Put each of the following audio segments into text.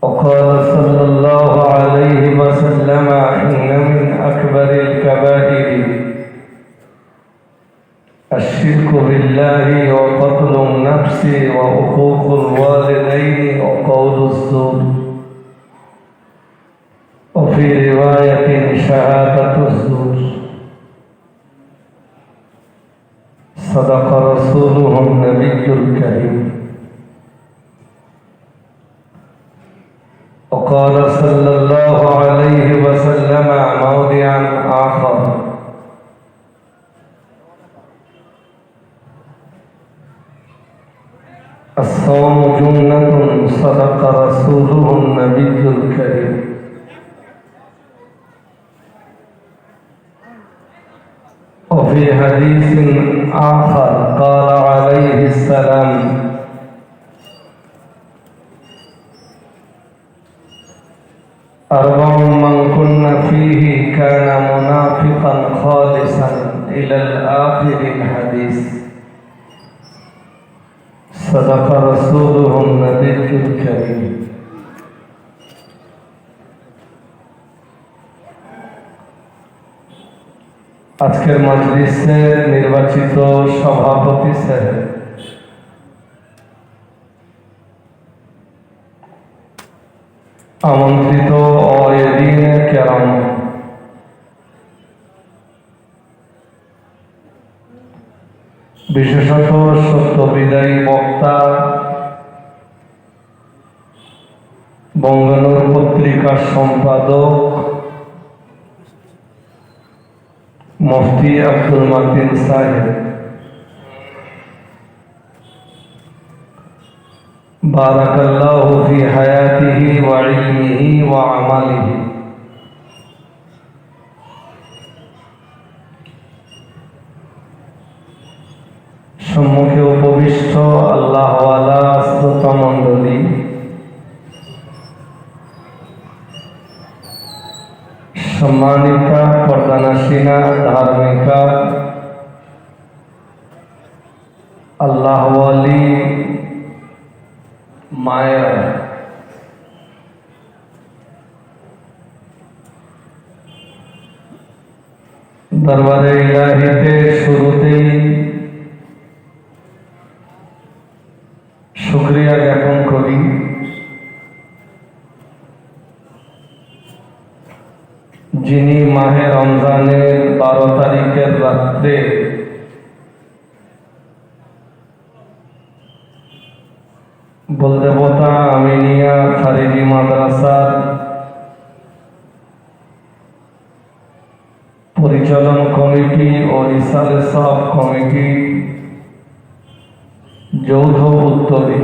وقال صلى الله عليه وسلم إن من أكبر الكبائر الشرك بالله وقتل النفس وحقوق الوالدين وقول الزور، وفي رواية شهادة الزور. صدق رسوله النبي الكريم. وقال صلى الله عليه وسلم موضعا آخر: الصوم جنة. صدق رسوله النبي الكريم. وفي حديث آخر قال عليه السلام: أربع من كن فيه كان منافقا خالصا إلى الآخر الحديث. صدق رسوله النبي الكريم. আজকের মজলিসের নির্বাচিত সভাপতি সাহেব, আমন্ত্রিত ওয়ালিদিনে কেরাম, বিশেষত সত্যবিদায়ী বক্তা, বঙ্গানুর পত্রিকার সম্পাদক মুফতি আব্দুল মাতিন সাহেব, বারাকাল্লাহু ফি হায়াতিহি ওয়া ইলমিহি ওয়া আমালিহি। সম্মুখে উপবিষ্ট আল্লাহওয়ালা শ্রোতা মণ্ডলী, সম্মানিতা পর্দানাসীনা ধার্মিকা আল্লাহওয়ালি মায়েরা, দরবারে ইলাহিতে শুরুতেই শুকরিয়া জ্ঞাপন করি যিনি মাহে রমজানের 12 তারিখের রাত্রে বলদেবতা আমিনিয়া খারিজি মাদ্রাসার পরিচালন কমিটি ও ইসালে সাব কমিটি যৌথ উদ্যোগে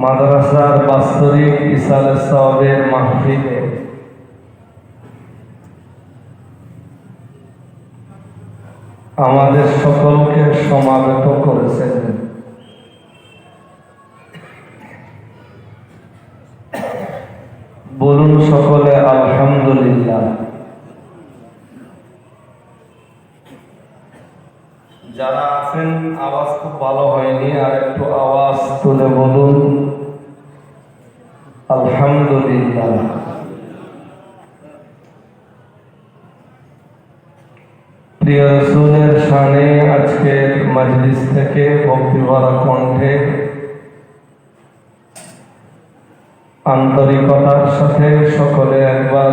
মাদ্রাসার বাস্তবিক ইসালে সাবের মাহফিলে আমাদের সকলকে সমাবেত করেছেন। বলুন সকলে আলহামদুলিল্লাহ। যারা আছেন আওয়াজ খুব ভালো হয়নি, আর একটু আওয়াজ তুলে বলুন আলহামদুলিল্লাহ। প্রিয় রাসূলের শানে আজকের মজলিস থেকে ভক্তিভরা কণ্ঠে আন্তরিকতার সাথে সকলে একবার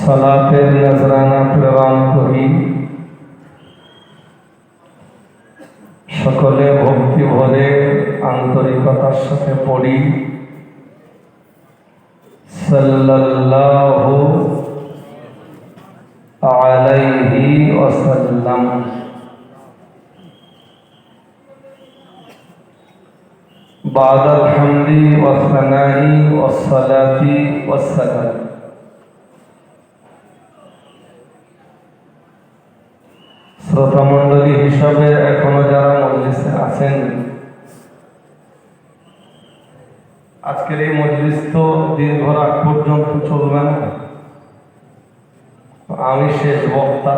সালাতের নজরানা প্রেরণ করি। সকলে ভক্তি ভরে আন্তরিকতার সাথে পড়ি সাল্লাল্লাহু আলাইহি ওয়াসাল্লাম। বাদাল হামদি ওয়া সানাই ওয়া সালাতি ওয়া সালাম। শ্রোতা মণ্ডলী হিসাবে এখনো যারা মজলিসে আছেন, আজকের এই মজলিস তো দীর্ঘ রাত পর্যন্ত চলবে না। আমি শেষ বক্তা।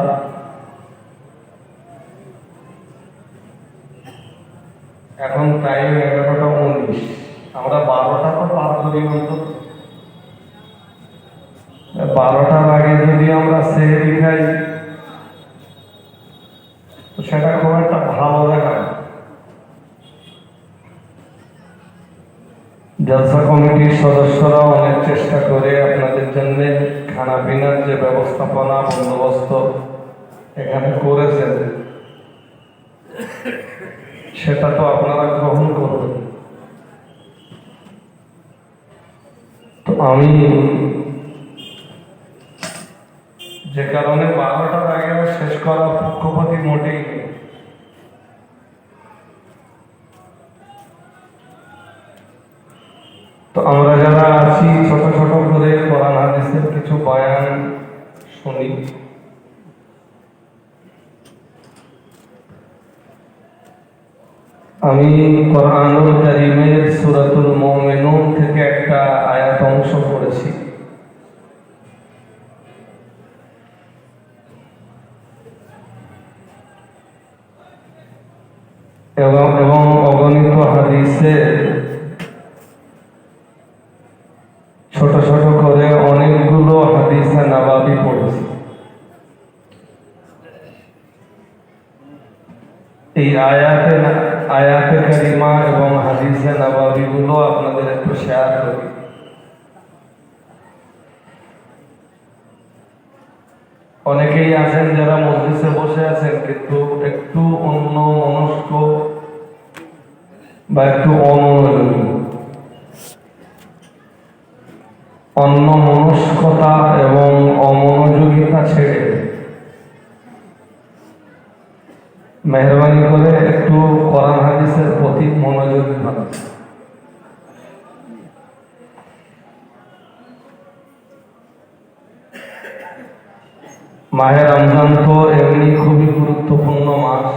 এখন টাইম 11টা 19। আমরা 12টা তো পার করি অন্তত। 12টার আগে যদি আমরা সেহরি খাই তো সেটা খুব একটা ভালো দেখায়। জলসা কমিটির সদস্যরা অনেক চেষ্টা করে আপনাদের জন্য খানা পিনার যে ব্যবস্থাপনা বন্দোবস্ত এখানে করেছেন সেটা তো আপনারা গ্রহণ করবেন। তো আমি যে কারণে 12টার আগে শেষ করার পক্ষপাতী মোটেই নেই। তো আমরা যারা আছি ছোট ছোট করে কোরআন হাদিসের কিছু বয়ান শুনি। আমি কোরআনুল কারীমের সূরাতুল মুমিনুন থেকে একটা আয়াত অংশ পড়েছি। এবং অগণিত হাদিসে ছোট ছোট করে অনেকগুলো হাদিসে নবাবী পড়েছি। এই আয়াতে কারিমা এবং হাদিসে নবাবী গুলো আপনাদের একটু শেয়ার করি। অনেকেই আছেন যারা মজলিসে বসে আছেন কিন্তু একটু অন্য মনস্ক বা একটু অমনোযোগী, অন্য মনস্কতা এবং অমনোযোগিতা ছেড়ে মেহরবানি করে একটু কোরআন হাদিসের প্রতি মনোযোগী হন। মাহে রমজান তো এমনি খুবই গুরুত্বপূর্ণ মাস।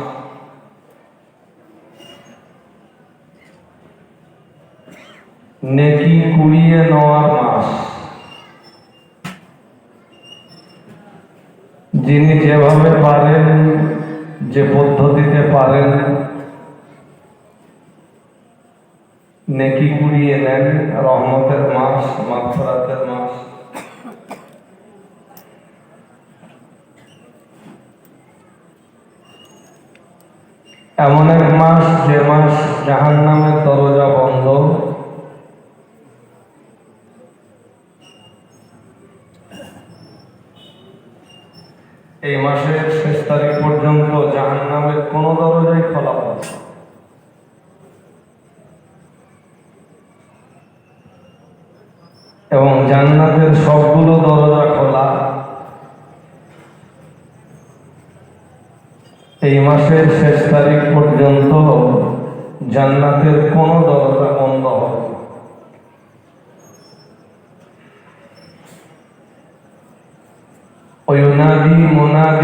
নেকি কুড়িয়ে নেওয়ার মাস। যিনি যেভাবে পারেন, যে পদ্ধতিতে পারেন নেকি কুড়িয়ে নেন। রহমতের মাস, মাগফিরাতের মাস। এমন এক মাস যে মাস জাহান্নামের দরজা বন্ধ। এই মাসের 6 তারিখ পর্যন্ত জাহান্নামের কোনো দরজাই খোলা হয় না। এবং জান্নাতের সবগুলো দরজা খোলা। এই মাসের 6 তারিখ পর্যন্ত জান্নাতের কোনো দরজা বন্ধ হবে না। وينادي مناد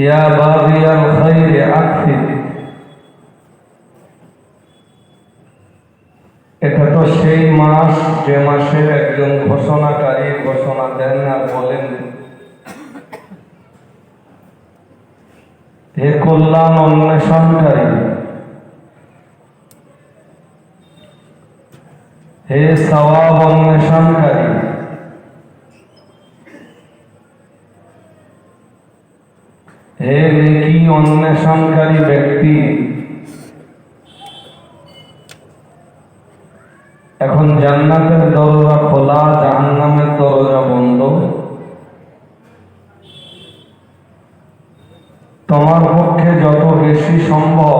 يا باغي الخير أقبل। এটা তো সেই মাস যে মাসে একজন ঘোষণাকারী ঘোষণা দেন আর বলেন, হে কল্যাণ অন্বেষণকারী, হে সওয়াব অন্বেষণকারী, হে নেকি অন্বেষণকারী ব্যক্তি, এখন জান্নাতের দরজা খোলা, জাহান্নামের দরজা বন্ধ। তোমার পক্ষে যত বেশি সম্ভব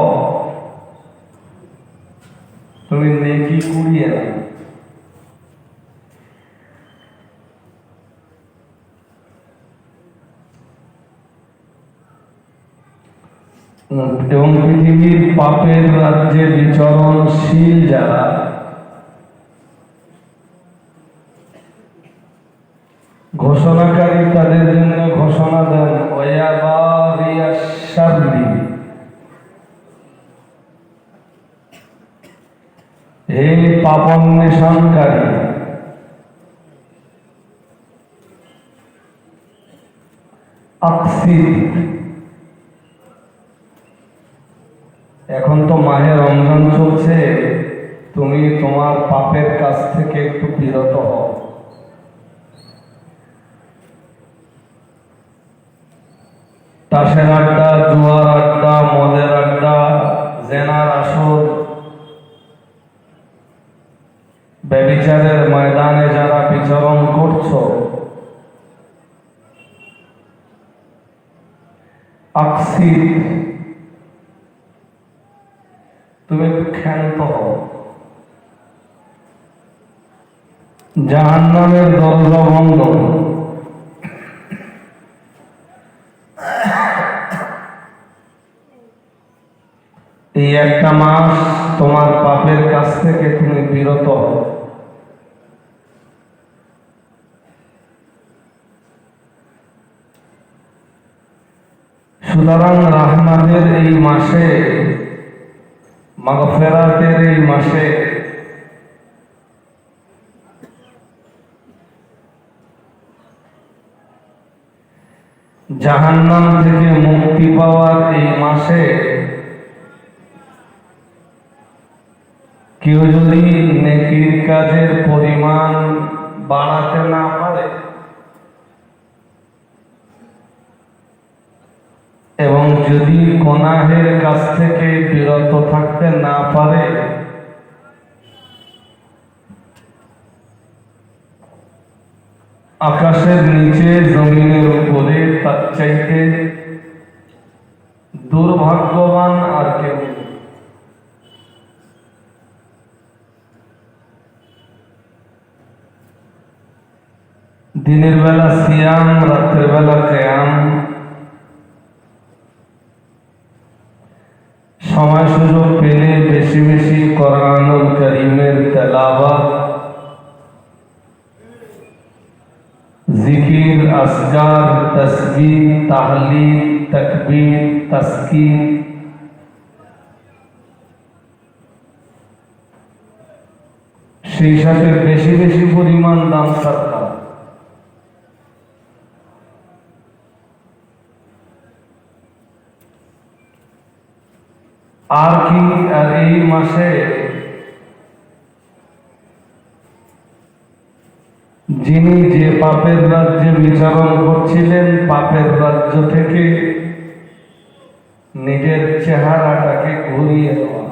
তুমি নেকি কুড়িয়ে নাও। এবং পৃথিবীর পাপের রাজ্যে বিচরণশীল যারা, ঘোষণাকারী তাদের জন্য ঘোষণা দেন, ওয়া বাগিয়াশ শাররি, হে পাপন্বেষণকারী, আকসির। এখন তো মাহে রমজান চলছে, তুমি তোমার পাপের কাছ থেকে একটু বিরত হও। তাসের আড্ডা, জুয়ার আড্ডা, মদের আড্ডা, জেনার আসর, ব্যভিচারের ময়দানে যারা বিচরণ করছো, আকসির, তুমি একটু ক্ষান্ত হও। জাহান্নামের দরজা বন্ধ। এই একটা মাস তোমার পাপের কাছ থেকে তুমি বিরত হও। সুতরাং রহমতের এই মাসে, মাগফিরাতের এই মাসে জাহান্নাম থেকে মুক্তি পাওয়ার এই মাসে কেউ যদি নেকির কাজের পরিমাণ বাড়াতে না পারে এবং যদি গুনাহের কাছ থেকে বিরত থাকতে না পারে, আকাশের নিচে জমিনের উপরে তার চাইতে দুর্ভাগ্যবান আর কেউ। দিনের বেলা সিয়াম, রাতের বেলা কিয়াম, সময় সুযোগ পেলে বেশি বেশি কোরআনুল কারীমের তেলাওয়াত, জিকির, আসগার, তাসবিহ, তাহলিল, তাকবীর, তাসকিন, সেই সাথে বেশি বেশি পরিমাণ দান সাদকা। আর কি, আর এই মাসে যিনি যে পাপের রাজ্যে বিচরণ করছিলেন, পাপের রাজ্য থেকে নিজের চেহারাটাকে ঘুরিয়ে দেওয়া।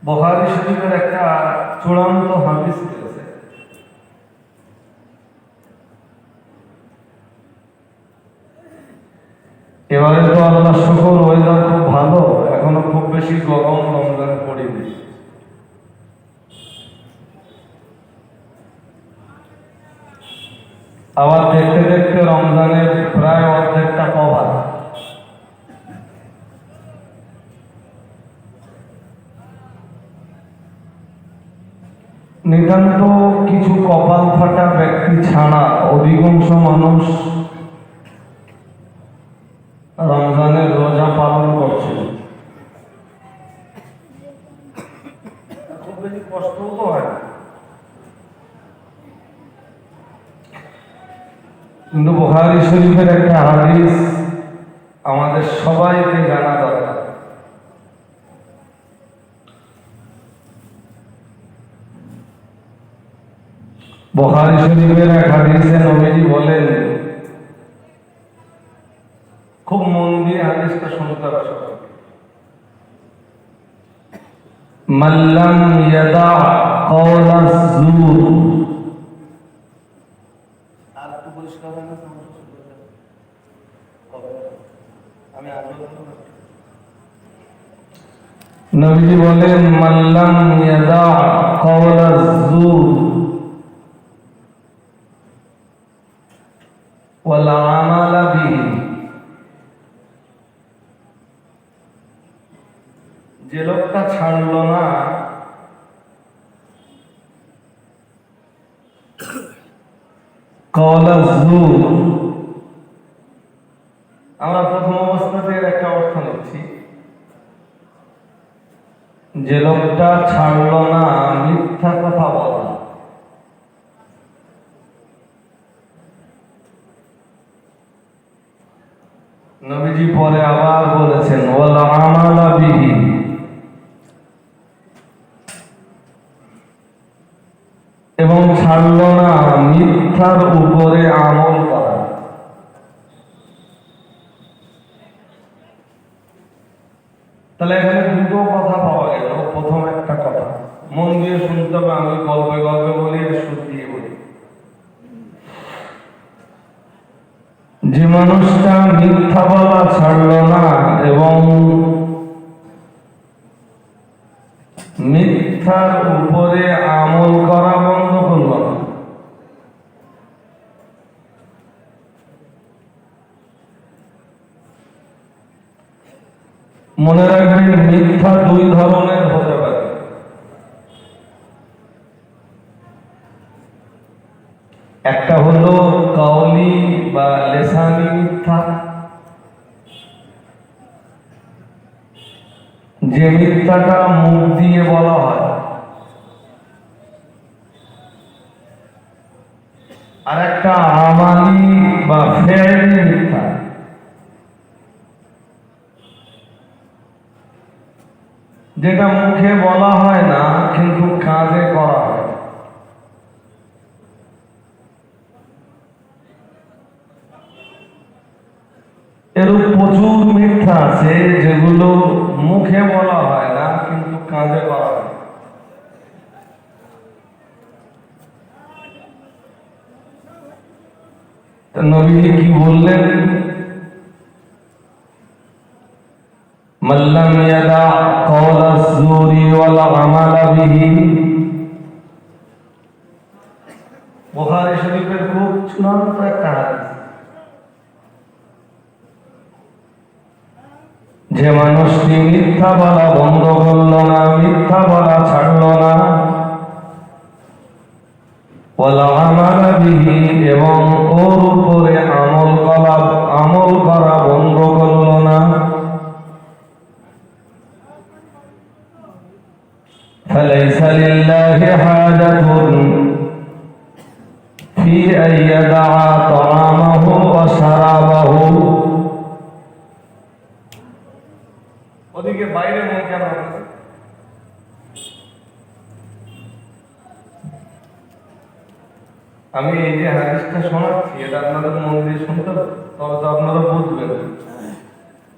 বুখারী শরীফের একটা চূড়ান্ত হাদিস রয়েছে। এবারে তো আল্লাহ শুকর, ওয়েদার খুব ভালো, এখনো খুব বেশি গরম রমজানে পড়েনি। আবার দেখতে দেখতে রমজানের প্রায় অর্ধেকটা কভার। নিতান্ত কিছু কপাল ফাটা ব্যক্তি ছাড়া অধিকাংশ মানুষ রমজানের রোজা পালন করছে। খুব বেশি কষ্ট তো হয় না, কিন্তু বুখারী শরীফের একটা হাদিস আমাদের সবাইকে জানা দরকার। বুখারী শরীফের এক হাদিসে নবীজি বলেন, খুব মন দিয়ে হাদিসটা শুনতে হবে। মাল্লাম ইয়াদা কওলা যুর, আর একটু পরিষ্কার হয় না? নবীজি বলেন, মাল্লাম ইয়াদা কওলা যুর ওয়াল আমালা বিহি, যে লোকটা ছাড়লো না কওলা যুর, আমরা প্রথম অবস্থাতে একটা অর্থ নিচ্ছি, যে লোকটা ছাড়ল না মিথ্যা কথা বলা, নবীজি পরে আবার বলেছেন ওয়াল আমালা বিহি, এবং ছাড়ল না মিথ্যার উপরে আমল করা। তাহলে এখানে দুটো কথা পাওয়া গেল। প্রথম একটা কথা মন দিয়ে শুনতে হবে, আমি গল্পে গল্পে বলি আর সুর দিয়ে বলি। যে মানুষটা মিথ্যা বলা ছাড়ল না এবং মিথ্যার উপরে আমল করা বন্ধ করল না, মনে রাখবেন মিথ্যা দুই ধরনের হতে পারে। একটা হলো কাউলি বা লেসানি মিথ্যা, যে মিথ্যাটা মুখ দিয়ে বলা হয়, আর একটা আমালি বা ফেরেলি মিথ্যা, যেটা মুখে বলা হয় না কিন্তু কাজে করা হয়। এরূপ প্রচুর মিথ্যা আছে যেগুলো মুখে বলা হয় না কিন্তু কাজে করা হয়। নবীজি কি বললেন? মাল্লাম ইয়াদা কওলা যুরি ওয়াল আমালা বিহি। বুখারী শরীফের খুব চূড়ান্ত একটা হাদিস। যে মানুষটি মিথ্যা বলা বন্ধ করল না, মিথ্যা বলা ছাড়ল না, ওয়াল আমালা বিহি, এবং ওর উপরে আমল করা বন্ধ করল না, ফালাইসা লিল্লাহি হাজাতুন ফি আন ইয়াদা তাআমাহু ওয়া শারাবাহু। ওদিকে বাইরে মন কেন হচ্ছে? আমি এই যে হাদিসটা শোনাচ্ছি এটা আপনাদের মন দিয়ে শুনতে হবে, তবে তো আপনারা বুঝবেন।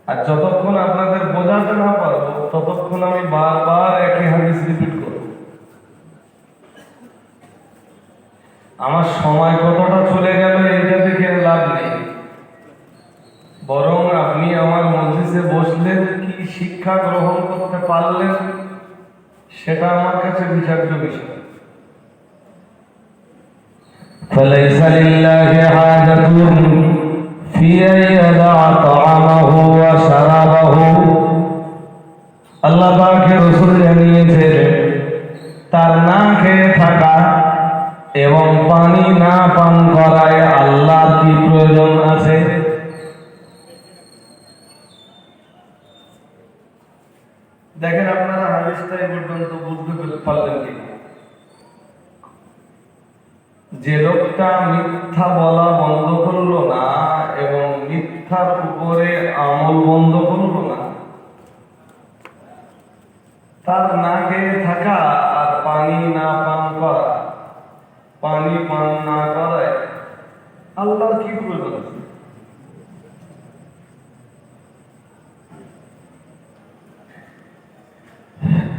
আর যতক্ষণ আপনাদের বোঝাতে না পারবো ততক্ষণ আমি বারবার একই হাদিস রিপিট করব। আমার সময় কতটা চলে গেল এটা দেখে লাভ নেই, বরং আপনি আমার মজলিসে বসলেন, কি শিক্ষা গ্রহণ করতে পারলেন সেটা আমার কাছে বিচার্য বিষয়। فليس لله حاجة في أن يدع طعامه وشرابه। আল্লাহ পাকের রাসূল জানিয়েছেন তার না খেয়ে থাকা এবং পানি না পান করায় আল্লাহর কি প্রয়োজন আছে? দেখেন আপনারা হাদিসটা এই পর্যন্ত বুঝতে পারলেন কি? যে লোকটা মিথ্যা বলা বন্ধ করলো না এবং মিথ্যার উপরে আমল বন্ধ করলো না, তার না খেয়ে থাকা আর পানি না পান করা, পানি পান না করায় আল্লাহর কি প্রয়োজন আছে?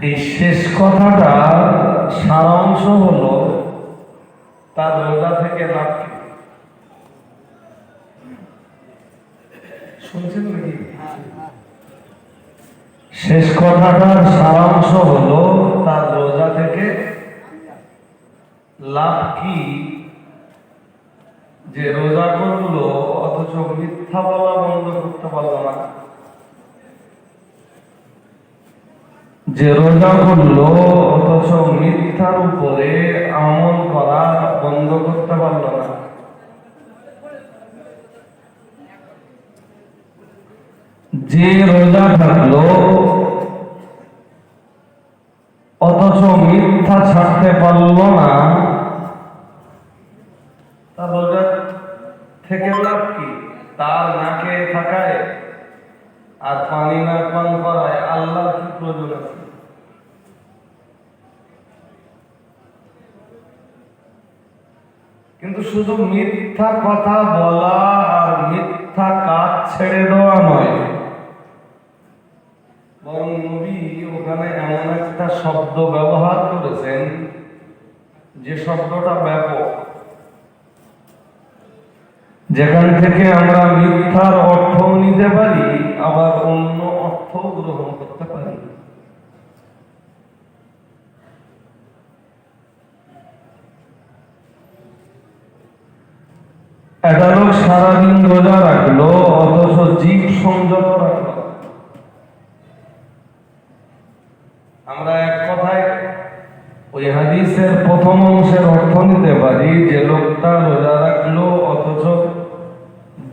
এই শেষ কথাটা সারাংশ হলো তার রোজা থেকে লাভ কি? শুনছেন নাকি? শেষ কথাটার সারাংশ হলো তার রোজা থেকে লাভ কি? যে রোজা করলো অথচ মিথ্যা বলা বন্ধ করতে পারলো না, যে রোজা করলো অথচ মিথ্যার উপরে আমল করা বন্ধ করতে পারল না, যে রোজা থাকলো রাখতে পারল না, তার রোজা থেকে লাভ কি? তার নাকে থাকায় আর পানি না পান করায় আল্লাহর কি প্রয়োজন আছে? কিন্তু শুধু মিথ্যা কথা বলা আর মিথ্যা কাজ ছেড়ে দেওয়া নয়, বরং নবী ওখানে এমন একটা শব্দ ব্যবহার করেছেন যে শব্দটা ব্যাপক, যেখান থেকে আমরা মিথ্যার অর্থ নিতে পারি, আবার অন্য অর্থ গ্রহণ করতে পারি। একটা লোক সারাদিন রোজা রাখলো অথচ জীব সংযত রাখলো। আমরা এক কথায় ওই হাদিসের প্রথম অংশের অর্থ নিতে পারি যে লোকটা রোজা রাখলো অথচ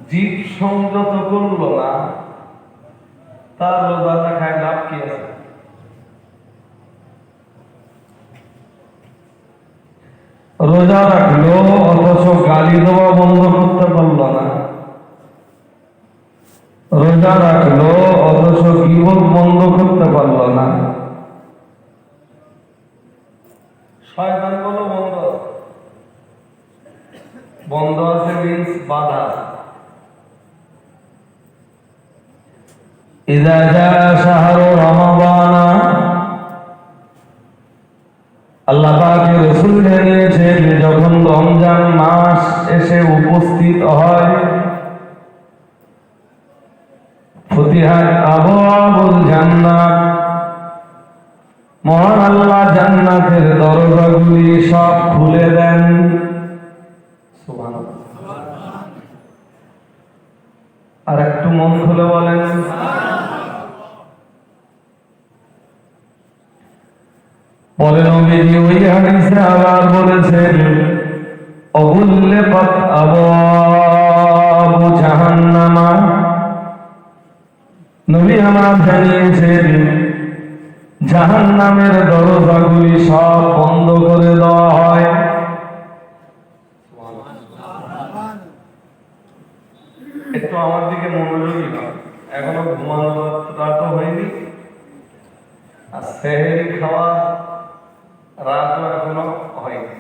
জীব সংযত করলো না, তার রোজা রাখায় লাভ কি আছে? রোজা রাখলো অথচ গালি দেওয়া বন্ধ করতে পারলো না, রোজা রাখলো অথচ গীবত বন্ধ করতে পারলো না। শয়তান বলো বন্ধ আছে, বন্ধ আছে মিন্স বাধা। ইযা জাআ শাহরু রমাদান, আল্লাহ পাকের রাসূল জানিয়েছেন যখন রমজান মাস এসে উপস্থিত হয়, ফুতিহাত আবওয়াবুল জান্নাত, মহান আল্লাহ জান্নাতের দরজাগুলি সব খুলে দেন। সুবহানাল্লাহ। আর একটু মন খুলে বলেন। পরে নবীজি ওই হাদিসে আবার বলেছেন, অগুল্লিকাত আবওয়াবু জাহান্নাম, নবী আমার জানিয়েছেন জাহান্নামের দরজাগুলি সব বন্ধ করে দেওয়া হয়। একটু আমার দিকে মনোযোগী না, এখনো ঘুমানোর রাত হয়নি, আর সেহরি খাওয়া রাতও এখনো হয়নি।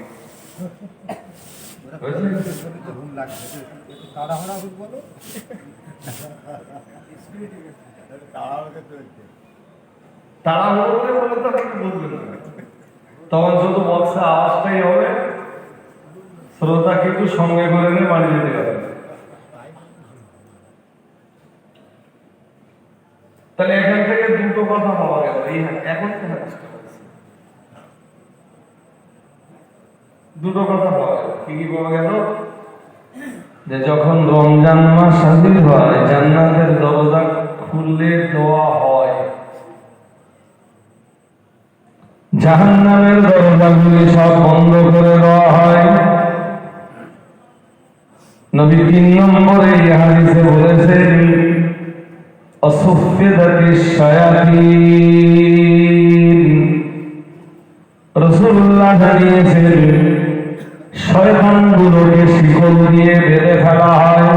তাড়াহুড়ো করে বলে তো কিছু বুঝবে না, তখন শুধু বক্সে আওয়াজটাই হবে, শ্রোতা কিন্তু সঙ্গে করে নিয়ে বাড়ি যেতে পারে। তাহলে এখান থেকে দুটো কথা পাওয়া গেল। এই এখন দুটো কথা পাওয়া গেল। কি কি পাওয়া গেল? যে যখন রমজান মাস হাজির হয়, জান্নাতের দরজা খুলে দেওয়া হয়, জাহান্নামের দরজাগুলি সব বন্ধ করে দেওয়া হয়। নবী 3 নম্বরে এই হাদিসে বলেছেন, আসুফিদাতিশ শায়াতিন, রাসূলুল্লাহ জানিয়েছেন শয়তানগুলোকে শিকল দিয়ে বেঁধে ফেলা হয়।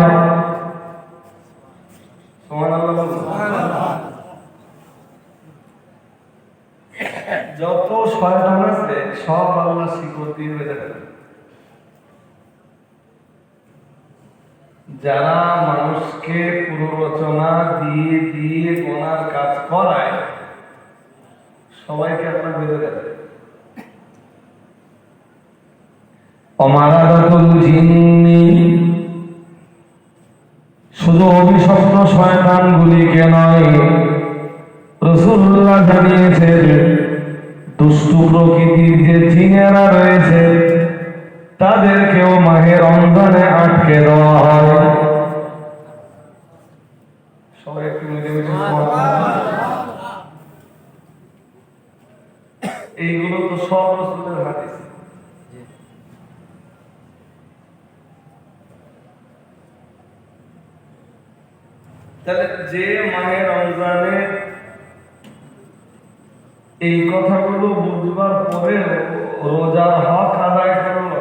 যত শয়তান আছে সব আল্লাহ শিকল দিয়ে বেঁধে ফেলে। যারা মানুষকে প্ররোচনা দিয়ে দিয়ে গোনার কাজ করায়, সবাইকে আল্লাহ বেঁধে দেয়। অমারাদাতুল জিন্নি, শুধু অভিশপ্ত শয়তানগুলিকে নয়, রাসূলুল্লাহ জানিয়েছেন দুষ্টু প্রকৃতির যে জিনেরা রয়েছে তাদেরকেও মাহে রমজানে আটকে দেওয়া হয়। সবাই একটু মিলেমিশে এইগুলো তো সব রাসূলের হাদিস। তাহলে যে মাহে রমজানে এই কথাগুলো বুঝবার পরেও রোজার হক আদায় করলো।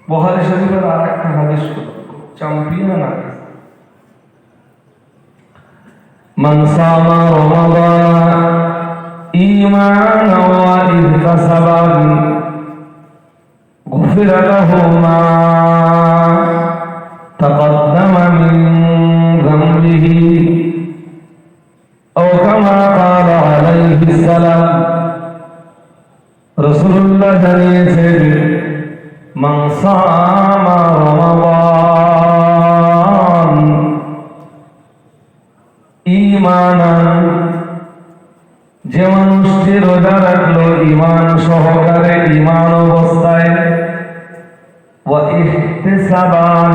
বুখারী শরীফের আরেকটা হাদিস চ্যাম্পিয়ন হাদিস, মান সামা রমাদান ঈমানান ওয়া ইহতিসাবান গুফিরা লাহু মা তাকদ্দামা মিন যামবিহি আও কামা ক্বালা আলাইহিস সালাম। রাসূলুল্লাহ জানিয়েছেন, মান সামা রমাদান ঈমানান, যে মানুষটি রোজা রাখলো ঈমান সহকারে, ঈমান অবস্থায়, ওয়া ইহতিসাবান,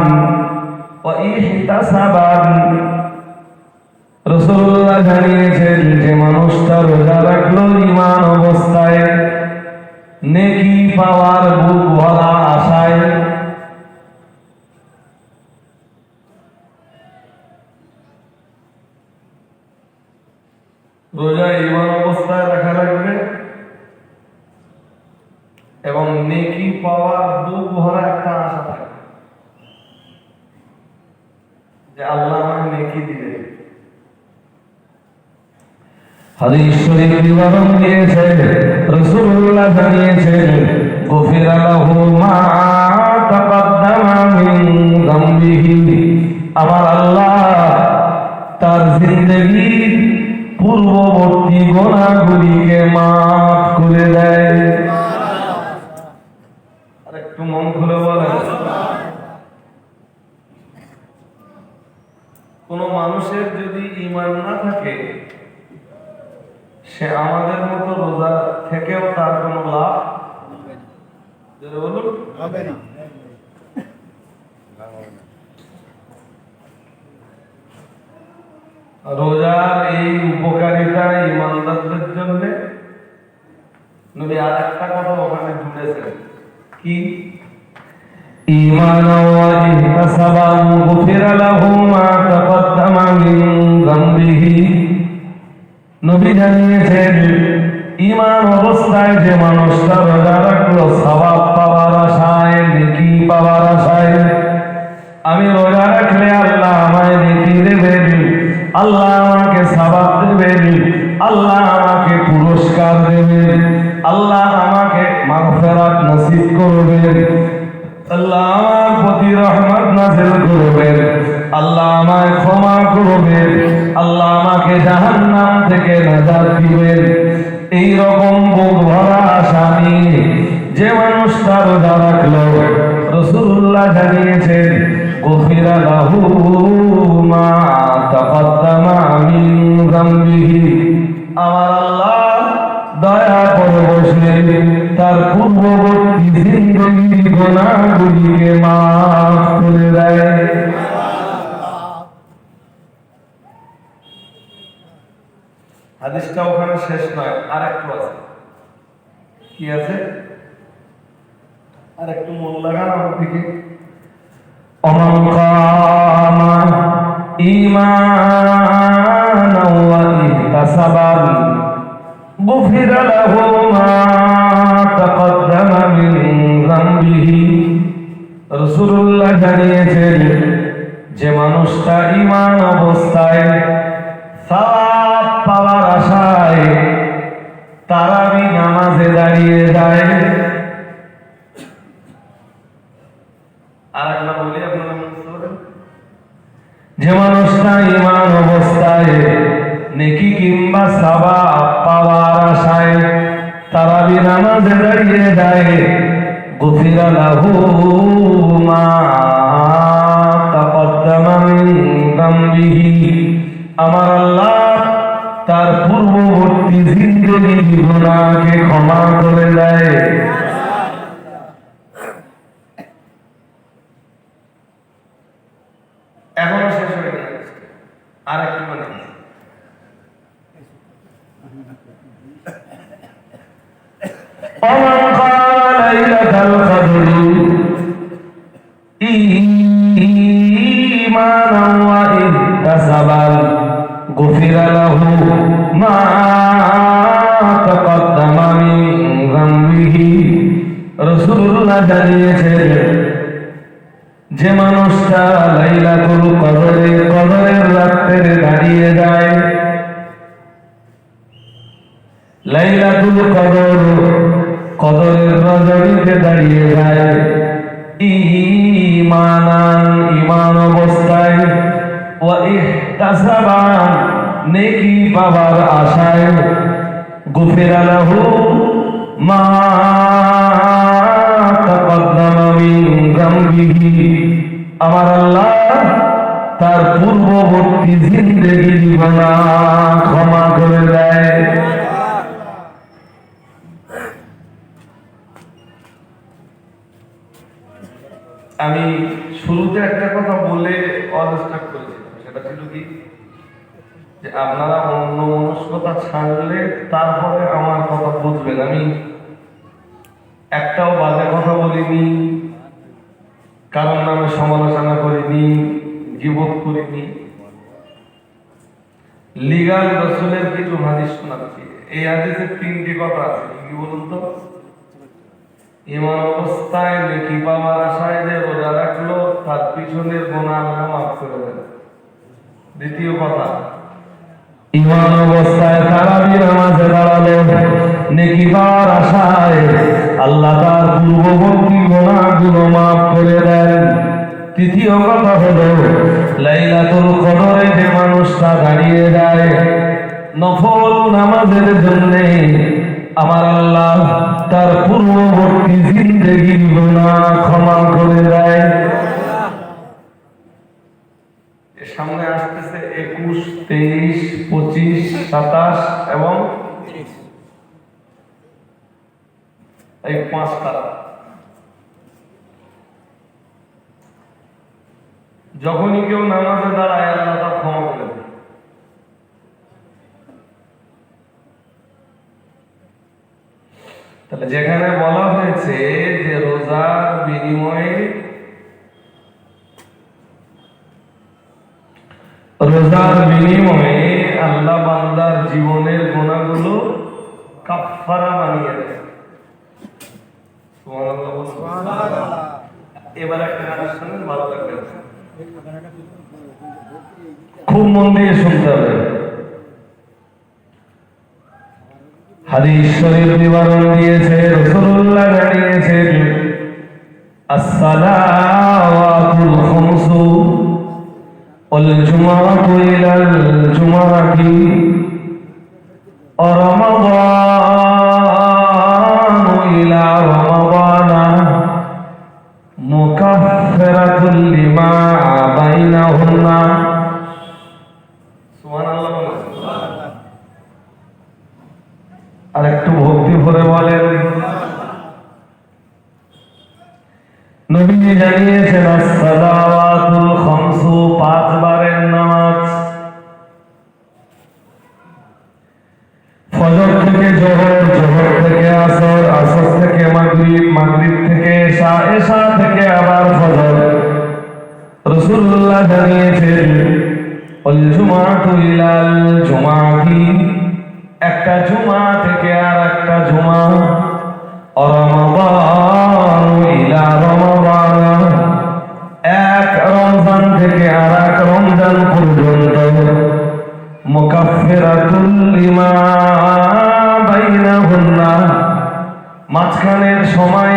রাসূলুল্লাহ জানিয়েছেন যে মানুষটা রোজা রাখলো ঈমান অবস্থায়, নেকি পাওয়ার বুক ভরা আশায়। রোজা ঈমান অবস্থায় রাখা লাগবে এবং নেকি পাওয়ার বুক ভরা একটা আশা থাকবে যে আল্লাহ আমাকে নেকি দিবে। হাদিস শরীফ বিবরণ দিয়েছে, রাসূলুল্লাহ জানিয়েছেন, গুফিরা লাহু মা তাকদ্দামা মিন যামবিহি, আমার আল্লাহ তার জিন্দেগীর পূর্ববর্তী গুনাহগুলিকে মাফ করে দেয়। আর একটু মন খুলে বলেন, কোন মানুষের যদি ঈমান না থাকে, সে আমাদের মতো রোজা থেকেও তার কোনো লাভ হবে না। রোজার এই উপকারিতা ঈমানদারদের জন্য নবী আর একটা কথা ওখানে জুড়েছেন, কি? ঈমান ওয়া ইহতিসাবান গুফিরা লাহু মা তাকদ্দামা মিন যামবিহি। নবী জানিয়েছেন, ঈমান অবস্থায় যে মানুষটা রোজা রাখলো সওয়াব পাওয়ার আশায়, নেকি পাওয়ার আশায়, আমি রোজা রাখলে আল্লাহ আমায় নেকি দেবেন, আল্লাহ আমাকে সওয়াব দেবেন, আল্লাহ আমাকে পুরস্কার দেবেন, আল্লাহ আমাকে মাগফিরাত নসিব করবেন, আল্লাহ আমার প্রতি রহমত নাযিল করবেন, আল্লাহ আমায় ক্ষমা করবেন, আল্লাহ আমাকে জাহান্নাম থেকে নাজাত দিবেন। এই রকম বুক ভরা আশা নিয়ে যে মানুষটা রোজা রাখলো, রাসূলুল্লাহ জানিয়েছেন, গুফিরা লাহু মা তাকদ্দামা মিন যামবিহি, আমার আল্লাহ দয়া করে বসলেন, তার পূর্ববর্তী জিন্দেগীর গুনাহগুলিকে মাফ করে দেয়। হাদিসটা ওখানে শেষ নয়, আরেকটু আছে। কি আছে? আরেকটু মন লাগান আমার দিকে। ওমান কামা ঈমানান ওয়া ইহতিসাবান গুফিরা লাহু মা তাকদ্দামা মিন যামবিহি। রাসূলুল্লাহ জানিয়েছেন, যে মানুষটা ঈমান অবস্থায় সওয়াব পাওয়ার আশায় তারাবি নামাজে দাঁড়িয়ে যায়। আর একটা বলি আপনারা বুঝতে পারেন, যে মানুষটা ঈমান অবস্থায় নেকি কিংবা সওয়াব পাওয়ার আশায় তারাবি নামাজে দাঁড়িয়ে যায়, গুফিরা লাহু মা তাকদ্দামা মিন যামবিহি, আমার আল্লাহ তার পূর্ববর্তী জিন্দেগীর গুনাহকে ক্ষমা করে দেয়। এখনো শেষ হয়নি, আর একটু মানে ومن قال ليلة القدر إيمانا واحتسابا غفر له ما تقدم من রাসূলুল্লাহ জানিয়েছেন যে মানুষটা লাইলাতুল কদরের রাতে দাঁড়িয়ে যায়, লাইলাতুল কদরের রজনীতে দাঁড়িয়ে যায় ঈমান অবস্থায় ওয়া ইহতাসাবান নেকি পাবার আশায়, গুফিরা লাহু মা তাকদ্দামা মিন যামবিহি, আমার আল্লাহ তার পূর্ববর্তী জিন্দেগির গুনাহ ক্ষমা করে দেয়। আমি শুরুতে একটা কথা বলে অনস্টার্ট করেছিলাম, সেটা ছিল কি যে আপনারা অন্য মনস্কতা ছাড়লে তারপরে আমার কথা বুঝবেন। আমি একটাও বাজে কথা বলিনি, কারণ নামে সমালোচনা করিনি, গীবত করিনি। লিগাল রাসূলের কিছু হাদিস শোনাচ্ছি। এই হাদিসে 3টি কথা আছে, কি বলুন তো? ঈমান অবস্থায় নেকি পাওয়ার আশায় যে রোজা রাখলো তার পিছনের গুনাহ আল্লাহ মাফ করে দেন। দ্বিতীয় কথা, ঈমান অবস্থায় তারাবি নামাজে দাঁড়ালো নেকি পাওয়ার আশায় আল্লাহ তার পূর্ববর্তী গুনাহগুলো মাফ করে দেন। তৃতীয় কথা হলো লাইলাতুল কদরে যে মানুষটা দাঁড়িয়ে যায় নফল নামাজের জন্য, আমার আল্লাহ তার পূর্ববর্তী জিন্দেগির গুনাহ ক্ষমা করে দেয়। সামনে আসতেছে 21, 23, 25, 27 এবং 30, এই 5টা। যখনই কেউ নামাজে দাঁড়ায় আল্লাহ তার ক্ষমা করে দেয়। তাহলে যেখানে বলা হয়েছে যে রোজার বিনিময়ে আল্লাহ বান্দার জীবনের গুনাহগুলো কাফফারা বানিয়ে দেয়। সুবহানাল্লাহ, সুবহানাল্লাহ। এবার একটা হাদিস শুনুন, ভালো লাগবে, খুব মন দিয়ে শুনতে হবে। হাদিস শরীফ বিবরণ দিয়েছে, রাসূলুল্লাহ জানিয়েছেন as-salawatul khamsu wal jumu'atu ila al-jumu'ati wa ramadanu ila ramadana mukaffiratun lima bainahunna। সুবহানাল্লাহ। আর একটু ভক্তি ভরে বলেন। নবীজি জানিয়েছেন as-salawatul khamsu, 5 বারের নামাজ, ফজর থেকে জোহর, জোহর থেকে আসর, আসর থেকে মাগরিব, মাগরিব থেকে এশা, এশা থেকে আবার ফজর। রাসূলুল্লাহ জানিয়েছেন ওয়াল জুমআতু ইলাল জুমআতি, একটা জুমা থেকে আর একটা জুমা, রমাদান ইলা রমাদান, এক রমজান থেকে আর এক রমজান পর্যন্ত, মুকাফফিরাতুল লিমা বাইনাহুন্না, মাঝখানের সময়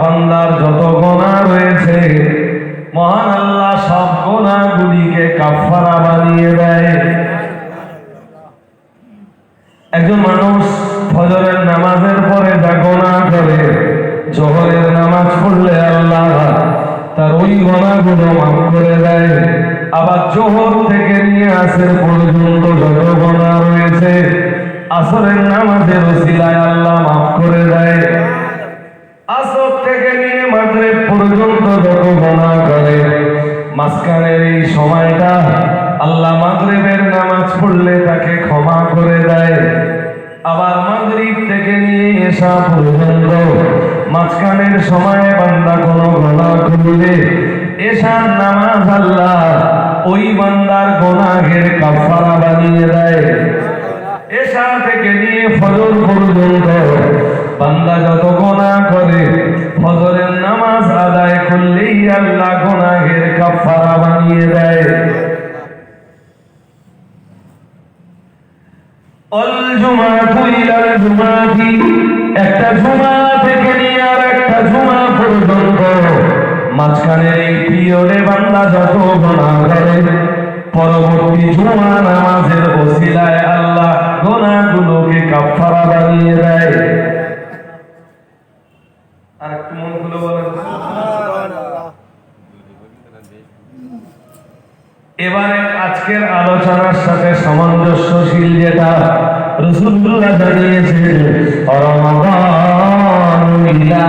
বান্দার যত গুনাহ রয়েছে মহান আল্লাহ সব গুনাহগুলিকে কাফফারা বানিয়ে দেয়। একজন মানুষ ফজরের নামাজের পরে যা গুনাহ করে, জোহরের নামাজ পড়লে আল্লাহ তার ওই গুনাহগুলো মাফ করে দেয়। আবার জোহর থেকে নিয়ে আসর পর্যন্ত যত গুনাহ রয়েছে আসরের নামাজের ওসিলায় আল্লাহ মাফ করে দেয়। আসর থেকে নিয়ে মাগরিব পর্যন্ত যত গুনাহ করে মাঝখানের এই সময়টা আল্লাহ মাগরিবের নামাজ পড়লে তাকে ক্ষমা করে দেয়। আবার মাগরিব থেকে নিয়ে এশা পর্যন্ত মাঝখানের সময়ে বান্দা কোনো গুনাহ করলে এশার নামাজ আল্লাহ ওই বান্দার গুনাহের কাফারা বানিয়ে দেয়। এশা থেকে নিয়ে ফজর পর্যন্ত বান্দা যত গুনাহ করে অল জুমাতু ইলাল জুমাতি, একটা জুমা থেকে নিয়ে আর একটা জুমা পর্যন্ত মাঝখানের এই পিরিয়ডে বান্দা যত গুনাহ করে, পরবর্তী জুমা নামাজের ওসিলায় আল্লাহ গুনাহগুলোকে কাফারা বানিয়ে দেয়। আর একটু মন খুলে বলেন সুবহানাল্লাহ। এবারে আজকের আলোচনার সাথে সামঞ্জস্যশীল যেটা রাসূলুল্লাহ জানিয়েছেন, রমাদান ইলা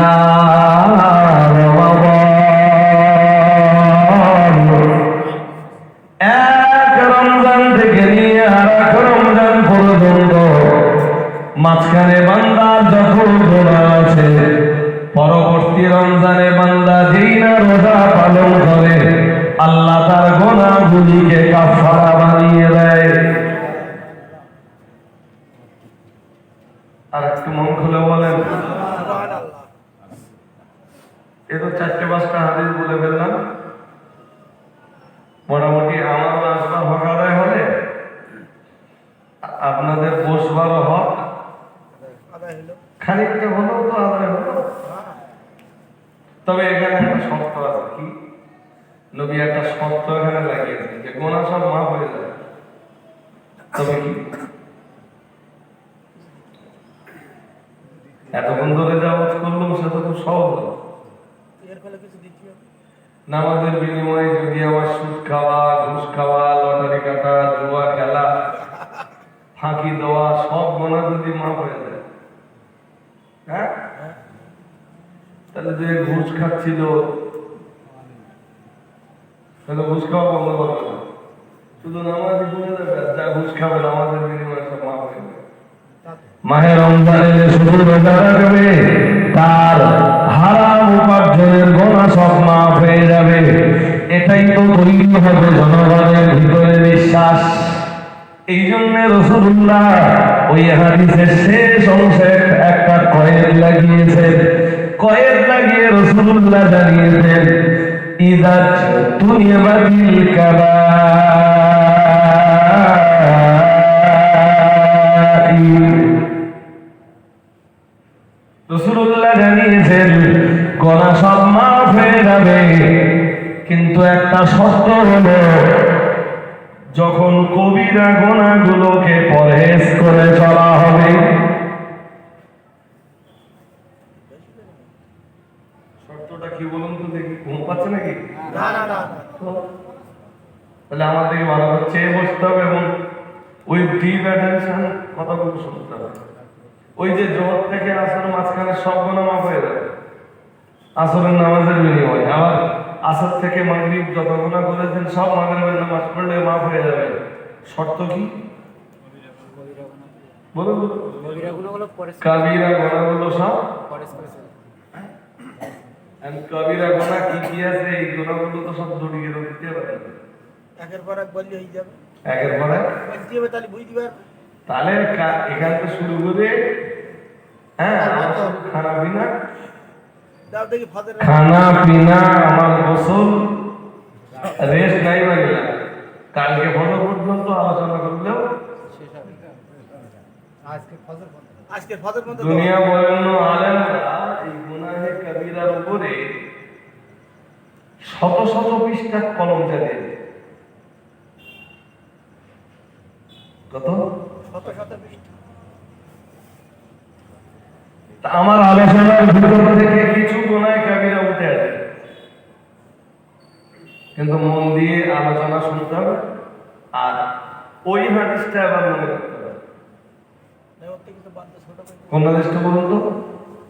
রমাদান, এক রমজান থেকে নিয়ে আর এক রমজান পর্যন্ত মাঝখানে বান্দার যত গুনাহ আছে, পরবর্তী রমজানে বান্দা যেই না রোজা পালন করে আল্লাহ তার গুনাহগুলিকে কাফারা বানিয়ে দেয়। আর একটু মন খুলে বলেন সুবহানাল্লাহ। এই তো 4-5টা হাদিস বলে ফেললাম। মোটামুটি আমার নাস্তা হক আদায় হলে আপনাদের বসবারও হক আদায় হলো, খানিকটা হলেও তো আদায় হলো। তবে এখানে একটা শর্ত আছে, কি নবী একটা শর্ত এখানে লাগিয়েছেন যে গুনাহ সব মাফ হয়ে যাবে। তবে কি এতক্ষণ ধরে যা ওয়াজ করলাম সেটা খুব সহজ, এর ফলে কিছু দ্বিতীয় নামাজের বিনিময়ে যদি আমার সুদ খাওয়া, ঘুষ খাওয়া, লটারি কাটা, জুয়া খেলা, ফাঁকি দেওয়া সব গুনাহ যদি মাফ হয়ে যায়, হ্যাঁ, তাহলে যে ঘুষ খাচ্ছিল তাহলে ঘুষ খাওয়া বন্ধ করবে না, শুধু নামাজই পড়ে যাবে, যা ঘুষ খাবে নামাজের বিনিময়ে সব মাফ হয়ে যাবে। মাহে রমজানে শুধু রোজা রাখবে, তার হারাম উপার্জনের গুনাহ সব মাফ হয়ে যাবে। এটাই তো তৈরি হবে জনগণের ভিতরে বিশ্বাস। এই জন্য রাসূলুল্লাহ ওই হাদিসের শেষ অংশে একটা কয়েদ লাগিয়েছেন। কয়েদ লাগিয়ে রাসূলুল্লাহ জানিয়েছেন, ইযা তুনিবাতিল কাবাইর, রাসূলুল্লাহ জানিয়েছেন গুনাহ সব মাফ হয়ে যাবে, কিন্তু একটা শর্ত হলো যখন কবিরা গুনাহগুলোকে পরহেজ করে চলা হবে। শর্তটা কি বলুন তো দেখি, ঘুম পাচ্ছে নাকি? না না না, তাহলে আমাদেরকে ভালো করে চেয়ে বসতে হবে এবং ওই ডিপ অ্যাটেনশন কথাগুলো শুনতে হবে। ওই যে জোহর থেকে আসর মাঝখানে সব গুনাহ মাফ হয়ে যাবে আসরের নামাজের বিনিময়ে, আবার আসর থেকে মাগরিব যত গুনাহ করেছেন সব মাগরিবের নামাজ পড়লে মাফ হয়ে যাবে। শর্ত কি বলুন? কাবিরা গুনাহগুলো সব কবিরা গুনাহ কি কি আছে, এই গুনাহগুলো তো সব দড়িয়ে দিতে হবে, একের পর এক বললে হয়ে যাবে, একের পর এক বলতে হবে, তাহলে বুঝতে পারবে। তাহলে এখান থেকে শুরু করে, হ্যাঁ, খানা পিনা, খানা পিনা, আমার গোসল, রেস্ট নাই বাংলা, কালকে ফজর পর্যন্ত আলোচনা করলেও দুনিয়া বরেণ্য আলেমরা এই গুনাহে কবিরার উপরে শত শত পৃষ্ঠা কলম চালিয়ে, কত শত শত পৃষ্ঠা। আমার আলোচনার ভিতর থেকে কিছু গুনাহ কবিরা উঠে আসে, কিন্তু মন দিয়ে আলোচনা শুনতে হবে আর ওই হাদিসটা আবার মনে রাখতে হবে। কোন হাদিসটা বলুন তো,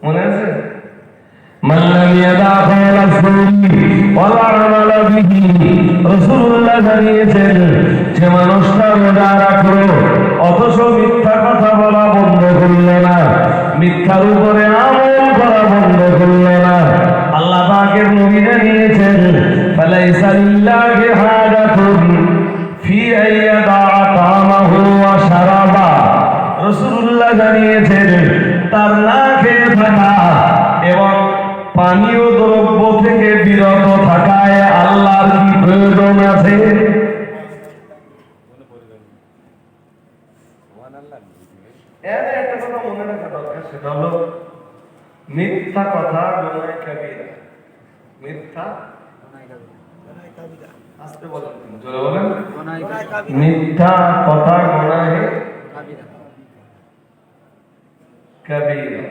মনে আছে? রাসূলুল্লাহ জানিয়েছেন যে মানুষটা রোজা রাখলো অথচ মিথ্যা কথা বলা বন্ধ করলো না, মিথ্যার উপরে আমল করা বন্ধ করলো না, আল্লাহ পাকের নবী জানিয়েছেন ফালাইসা লিল্লাহি হাজাতুন ফি আইয়াদা তামাহু ওয়া শারাবা। রাসূলুল্লাহ জানিয়েছেন তার না খেয়ে থাকা এবং পানীয় দ্রব্য থেকে বিরত থাকায় আল্লাহর কি প্রয়োজন আছে? এর একটা কথা মনে রাখা দরকার, সেটা হলো মিথ্যা কথা গুনাহে কাবীরা। মিথ্যা আস্তে বলেন, জোরে বলেন, মিথ্যা কথা গুনাহে কাবীরা।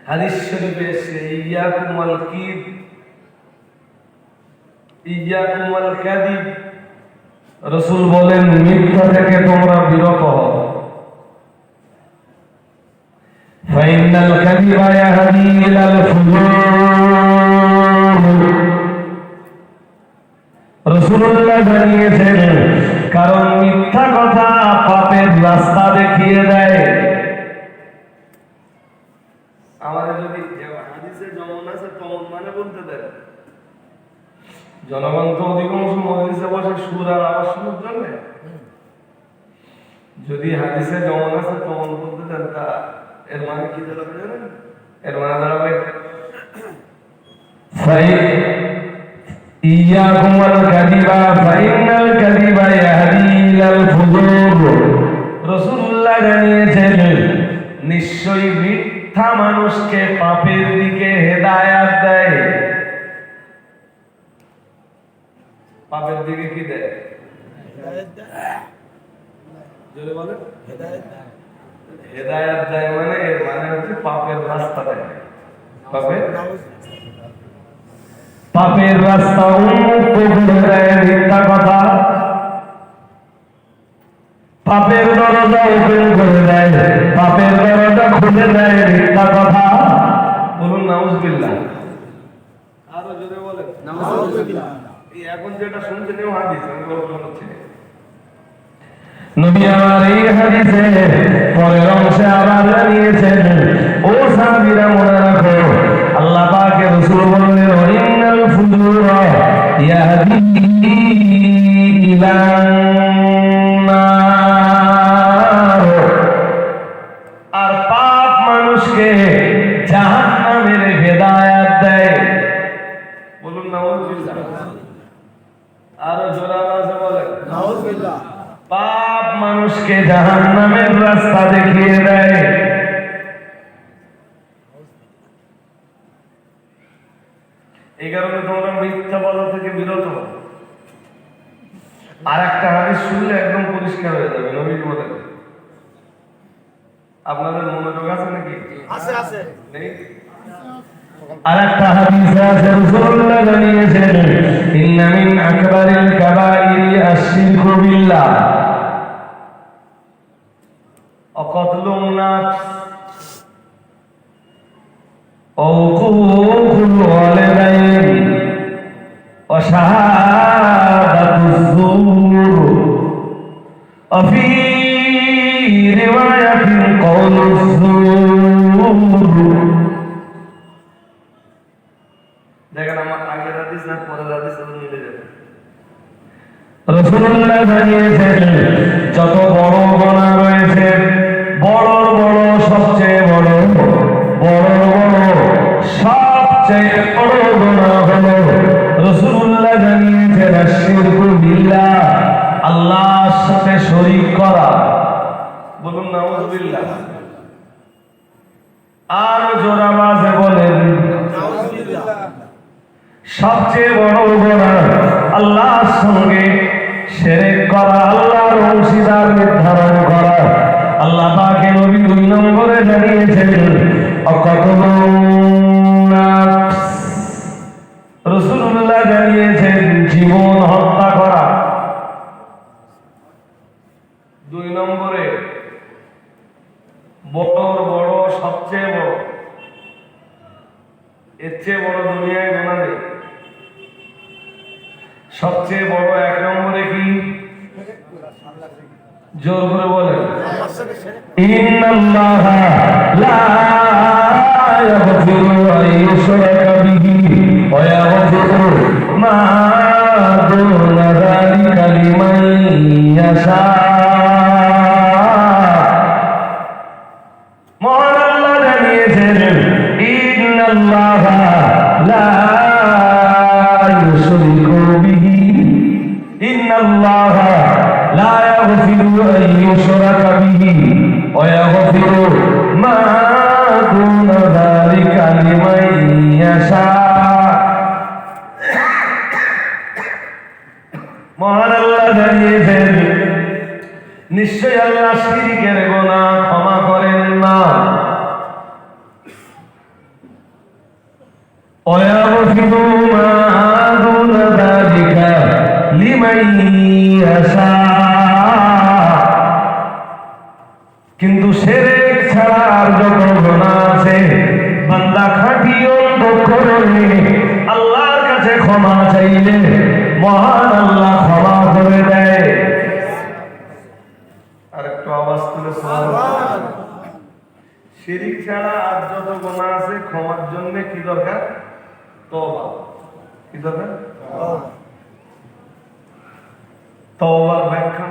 হাদিস শরীফে এসেছে ইয়াকুমুল কিব ইয়াকুমুল কাযিব। রাসূল বলেন মিথ্যা থেকে তোমরা বিরত হও। ফাইনাল কাযিবা ইয়াহদি ইলাল ফুজুর। রাসূলুল্লাহ জানিয়েছেন কারণ মিথ্যা কথা পাপের রাস্তা দেখিয়ে দেয়। আমাদের যদি হাদিসে যেমন আছে তেমন মানে বলতে দেয়, জনগণ তো অধিকাংশ মজলিসে বসে সুর আর আওয়াজ শোনার জন্য। যদি হাদিসে যেমন আছে তেমন বলতে দেন, তা এর মানে কি দাঁড়াবে জানেন? এর মানে দাঁড়াবে ইয়াকুমুল কাযিবা ফাইনাল কাযিবা ইয়াহদি ইলাল ফুজুর। রাসূলুল্লাহ জানিয়েছেন নিশ্চয়ই মিথ্যা মানুষকে পাপের দিকে হেদায়েত দেয়। পাপের দিকে কি দেয়? জোরে বলেন, হেদায়েত দেয়। মানে এর মানে হচ্ছে পাপের রাস্তা দেয়। পাপের রাস্তা উন্মুক্ত করে দেয় মিথ্যা কথা। পাপের দরজা ওপেন করে দেয়, পাপের দরজা খুলে দেয় মিথ্যা কথা। বলুন নাউজুবিল্লাহ। আরো জোরে বলেন নাউজুবিল্লাহ। এখন যেটা শুনছেন এই হাদিস আমি বলছি, নবী আমার এই হাদিসে পরের অংশে আবার জানিয়েছেন, ও সাহাবীরা মনে রাখো আল্লাহ পাকের রাসূল বললেন ইন্নাল ফুজুরা ইয়াহদি ইলান নার। আর পাপ মানুষকে জাহান্নামের হেদায়েত দেয়। বলুন নাউজুবিল্লাহ। আরো জোরে আওয়াজে বলেন নাউজুবিল্লাহ। পাপ মানুষকে জাহান্নামের রাস্তা দেখিয়ে দেয়। এই কারণে তোমরা মিথ্যা বলা থেকে বিরত হও। আর একটা হাদিস শুনলে একদম পরিষ্কার হয়ে যাবে। নবী বলেন, আপনাদের মনোযোগ আছে নাকি? আছে আছে। নেই? আরেকটা হাদিসে আছে রাসূলুল্লাহ জানিয়েছেন ইন্না মিন আকবারিল কাবাইরি আশ-শিরকু বিল্লাহ ওয়া কতলুন নাফস ওয়া উকুকুল ওয়ালিদাইন ওয়া শাহাদাতুজ যুর ওয়া ফি রিওয়ায়াতিন কওলুজ যুর। দেখেন আমার আগের হাদিস না পরের হাদিস মিলে যাবে। রাসূলুল্লাহ জানিয়েছেন যত বড় গুনাহ রয়েছে, বড় বড় সবচেয়ে বড় সবচেয়ে বড় গুনাহ হলো, রাসূলুল্লাহ জানিয়েছেন আশ-শিরকু বিল্লাহ, আল্লাহর সাথে শরীক করা। বলুন নাউজুবিল্লাহ। আর জোরে আওয়াজে বলেন নাউজুবিল্লাহ। সবচেয়ে বড় গুনাহ আল্লাহর সঙ্গে শিরক করা, আল্লাহর অংশীদার নির্ধারণ করা। আল্লাহ পাকে নবী 2 নম্বরে জানিয়েছেন অকতলুন নাফস। রাসূলুল্লাহ জানিয়েছেন জীবন হত্যা করা। 2 নম্বরে বড় সবচেয়ে বড়, এর চেয়ে বড় দুনিয়ায় গোনা নেই। সবচেয়ে বড় 1 নম্বরে কি? জোর করে বলেন ইন্নাল্লাহা লা ইয়াগফিরু আন ইউশরাকা বিহি ওয়া ইয়াগফিরু মা দুনা যালিকা লিমান ইয়াশা। মহান আল্লাহ জানিয়েছেন ইন্নাল্লাহা লা ইউশরিকু বিহি ইন্নাল্লাহা লা ইয়াগফিরু আন ইউশরাকা বিহি ওয়া ইয়াগফিরু মা দুনা যালিকা লিমান ইয়াশা। মহান আল্লাহ জানিয়েছেন, নিশ্চয় আল্লাহ শিরকের গুনাহ ক্ষমা করেন না। ওয়ায়াগফিরু মা দুনা যালিকা লিমান ইয়াশা। কিন্তু শিরক ছাড়া আর যত গুনাহ আছে, বান্দা খাঁটি অন্তঃকরণে আল্লাহর কাছে ক্ষমা চাইলে মহান আল্লাহ ক্ষমা করে দেয়। আর একটু আওয়াজ তুলে সুবহানাল্লাহ। শিরক ছাড়া আর যত গুনাহ আছে ক্ষমার জন্য কি দরকার? তওবা। কি দরকার? তওবার ব্যাখ্যা।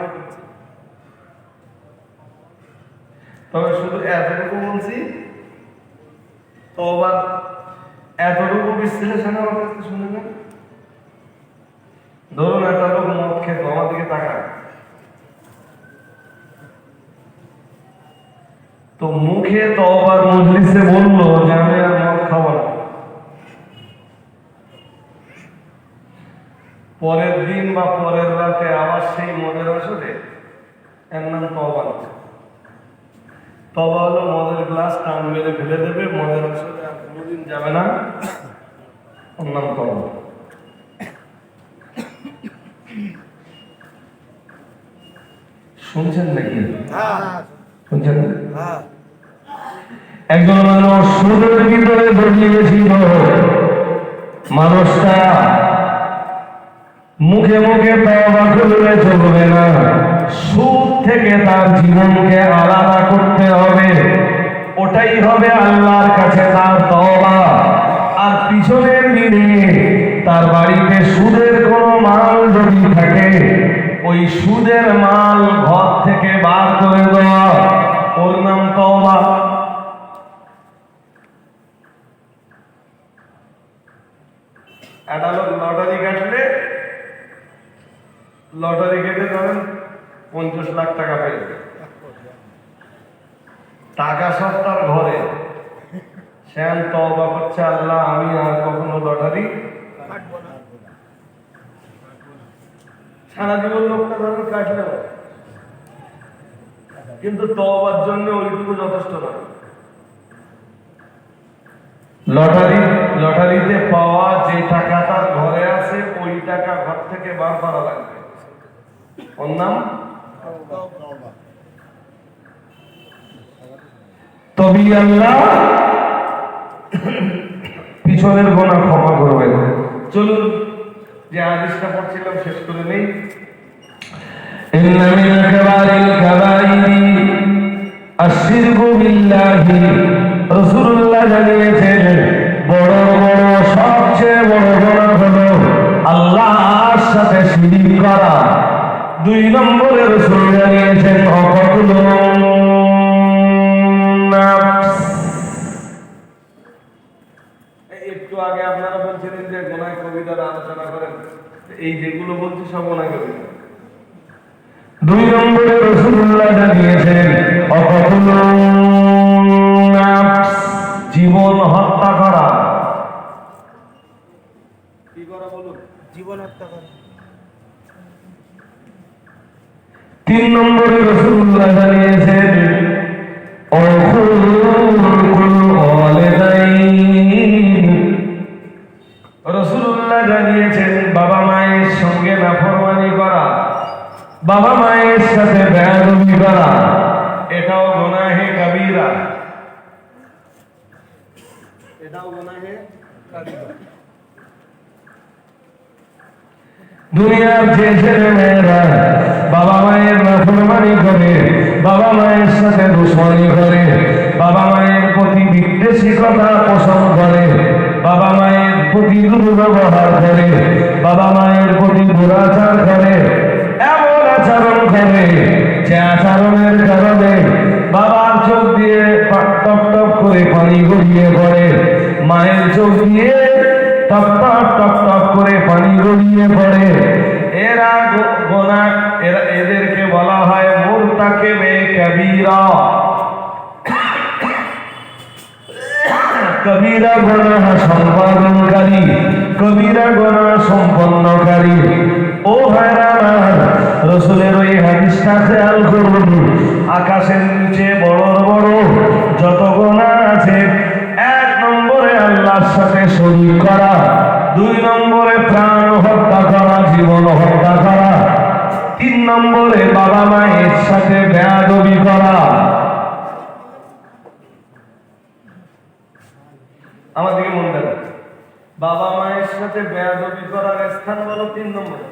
তবে শুধু এতটুকু বলছি, তওবার এতটুকু বিশ্লেষণ আমার কাছে শুনে নেন। ধরুন একটা লোক মদ খেত, আমার দিকে তাকায়, তো মুখে তওবার মজলিসে বললো যে আমি আর মদ খাবো না, পরের দিন বা পরের রাতে আবার সেই মদের আসরে এর নাম তওবা না। তওবা হলো মদের গ্লাস টান মেরে ফেলে দেবে, মদের আসরে আর কোনোদিন যাবে না, ওর নাম তওবা। শুনছেন নাকি? শুনছেন? একজন মানুষ সুদের ভিতরে জড়িয়েছিল। মানুষটা মুখে মুখে তওবা করলে চলবে না, সুদ থেকে তার জীবনকে আলাদা করতে হবে। ওটাই হবে আল্লাহর কাছে তার তওবা। আর পিছনের দিনে তার বাড়িতে সুদের কোনো মাল যদি থাকে, ওই সুদের মাল ঘর থেকে বার করে দেওয়া, ওর নাম তওবা। একটা লোক লটারি কাটলে, লটারি কেটে ধরেন 50 লাখ টাকা পেয়েছে, টাকা সব তার ঘরে, সে তওবা করছে, আল্লাহ আমি আর কখনো লটারি কাটবো না। সারা জীবন লোকটা ধরেন কাটলে, কিন্তু তওবার জন্য ওইটুকু যথেষ্ট না। লটারিতে পাওয়া যে টাকা তার ঘরে আছে, ওই টাকা ঘর থেকে বার করা লাগবে, ওর নাম তওবা। তবে আল্লাহ পিছনের গুনাহ ক্ষমা করবেন। চলুন যে হাদিসটা পড়ছিলাম শেষ করে নেই। ইন্না মিন কাবারিল কাবাইরি আশরিকু বিল্লাহি। রাসূলুল্লাহ জানিয়েছেন, বড় বড় সবচেয়ে বড় গুনাহ হলো আল্লাহর সাথে শিরক করা। 2 নম্বরে রাসূল জানিয়েছেন, অকতুলুন নাফস। একটু আগে আপনারা বলছিলেন যে গুনাহ কবিরার আলোচনা করেন, এই যেগুলো বলছি সব গুনাহ কবিরা। 2 নম্বরে রাসূলুল্লাহ জানিয়েছেন, অকতুলুন নাফস, জীবন হত্যা করা। কি করা বলুন? জীবন হত্যা করা। 3 নম্বরে রাসূলুল্লাহ জানিয়েছেন, রাসূলুল্লাহ জানিয়েছেন, বাবা মায়ের সঙ্গে নাফরমানি করা, বাবা মায়ের সাথে বেয়াদবি করা, এটাও গুনাহে কাবীরা, এটাও গুনাহে কাবীরা। দুনিয়ার যে ছেলে মেয়েরা বাবা মায়ের নাফরমানি করে, বাবা মায়ের সাথে দুশমনি করে, বাবা মায়ের প্রতি বিদ্বেষিকতা পোষণ করে, বাবা মায়ের প্রতি দুর্ব্যবহার করে, বাবা মায়ের প্রতি দুরাচার করে, এমন আচরণ করে যে আচরণের কারণে বাবার চোখ দিয়ে টপ টপ করে পানি গড়িয়ে পড়ে, মায়ের চোখ দিয়ে টপ টপ টপ টপ করে পানি গড়িয়ে পড়ে। এরা গুনাহ, এদেরকে কবিরা গুনাহ সম্পাদনকারী, কবিরা গুনাহ সম্পন্নকারী। ও ভাইরা আমার, রাসূলের ওই হাদিসটা খেয়াল করুন। আকাশের নিচে বড় বড় যত গুনাহ আছে, 1 নম্বরে আল্লাহর সাথে শরীক করা, 2 নম্বরে প্রাণ হত্যা করা, জীবন হত্যা করা, 3 নম্বরে বাবা মায়ের সাথে বেয়াদবি করা। আমাদেরকে মনে রাখবে, বাবা মায়ের সাথে বেয়াদবি করার স্থান হলো 3 নম্বরে।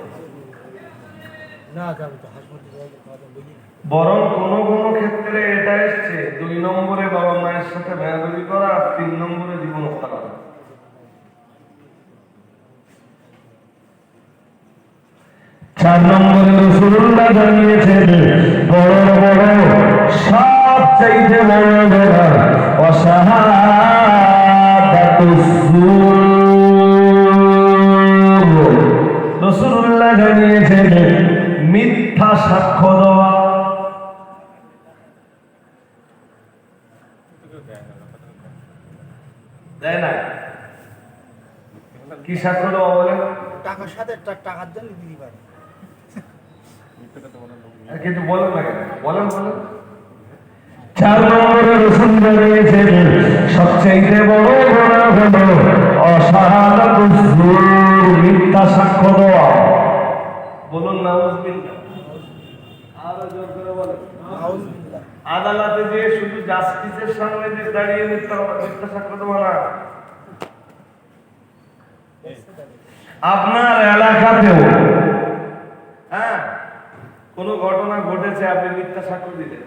বরং কোন কোন ক্ষেত্রে এটা এসছে 2 নম্বরে বাবা মায়ের সাথে বেয়াদবি করা, আর 3 নম্বরে জীবন হত্যা করা। 4 নম্বরে রাসূলুল্লাহ জানিয়েছেন, বড় বড় সবচাইতে বড় গুনাহ অশাহাদাতুস যুর। রাসূলুল্লাহ জানিয়েছেন মিথ্যা সাক্ষ্য দেওয়া। দেয় না, কি সাক্ষ্য দেওয়া বলে? টাকার সাথে টাকার জন্য দিতে পারে। কিন্তু বলেন না কেন? বলেন বলেন। 4 নম্বরে রাসূল জানিয়েছেন সবচেয়ে বড় গুনাহ হলো অশাহাদাতুস যুর, মিথ্যা সাক্ষ্য দেওয়া। বলুন নাউযুবিল্লাহ। আরো জোর করে বলেন নাউযুবিল্লাহ। আদালতে যে শুধু জাস্টিসের সামনে যে দাঁড়িয়ে মিথ্যা সাক্ষ্য দেওয়া না, আপনার এলাকাতেও হ্যাঁ কোন ঘটনা ঘটেছে, আপনি মিথ্যা সাক্ষ্য দিলেন,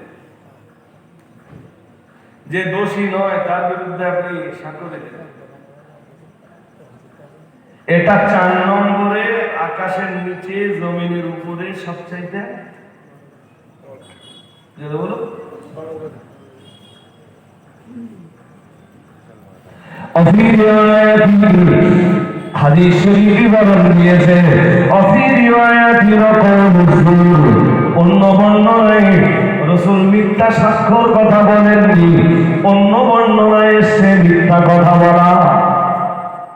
যে দোষী নয় তার বিরুদ্ধে আপনি সাক্ষ্য দিলেন। এটা 4 নম্বরে আকাশের নিচে জমিনের উপরে সবচাইতে বলো হাদিস শরীফ বিবরণ দিয়েছে। অন্য বর্ণনায় রাসূল মিথ্যা সাক্ষ্যর কথা বলেননি, অন্য বর্ণনায় এসেছে মিথ্যা কথা বলা।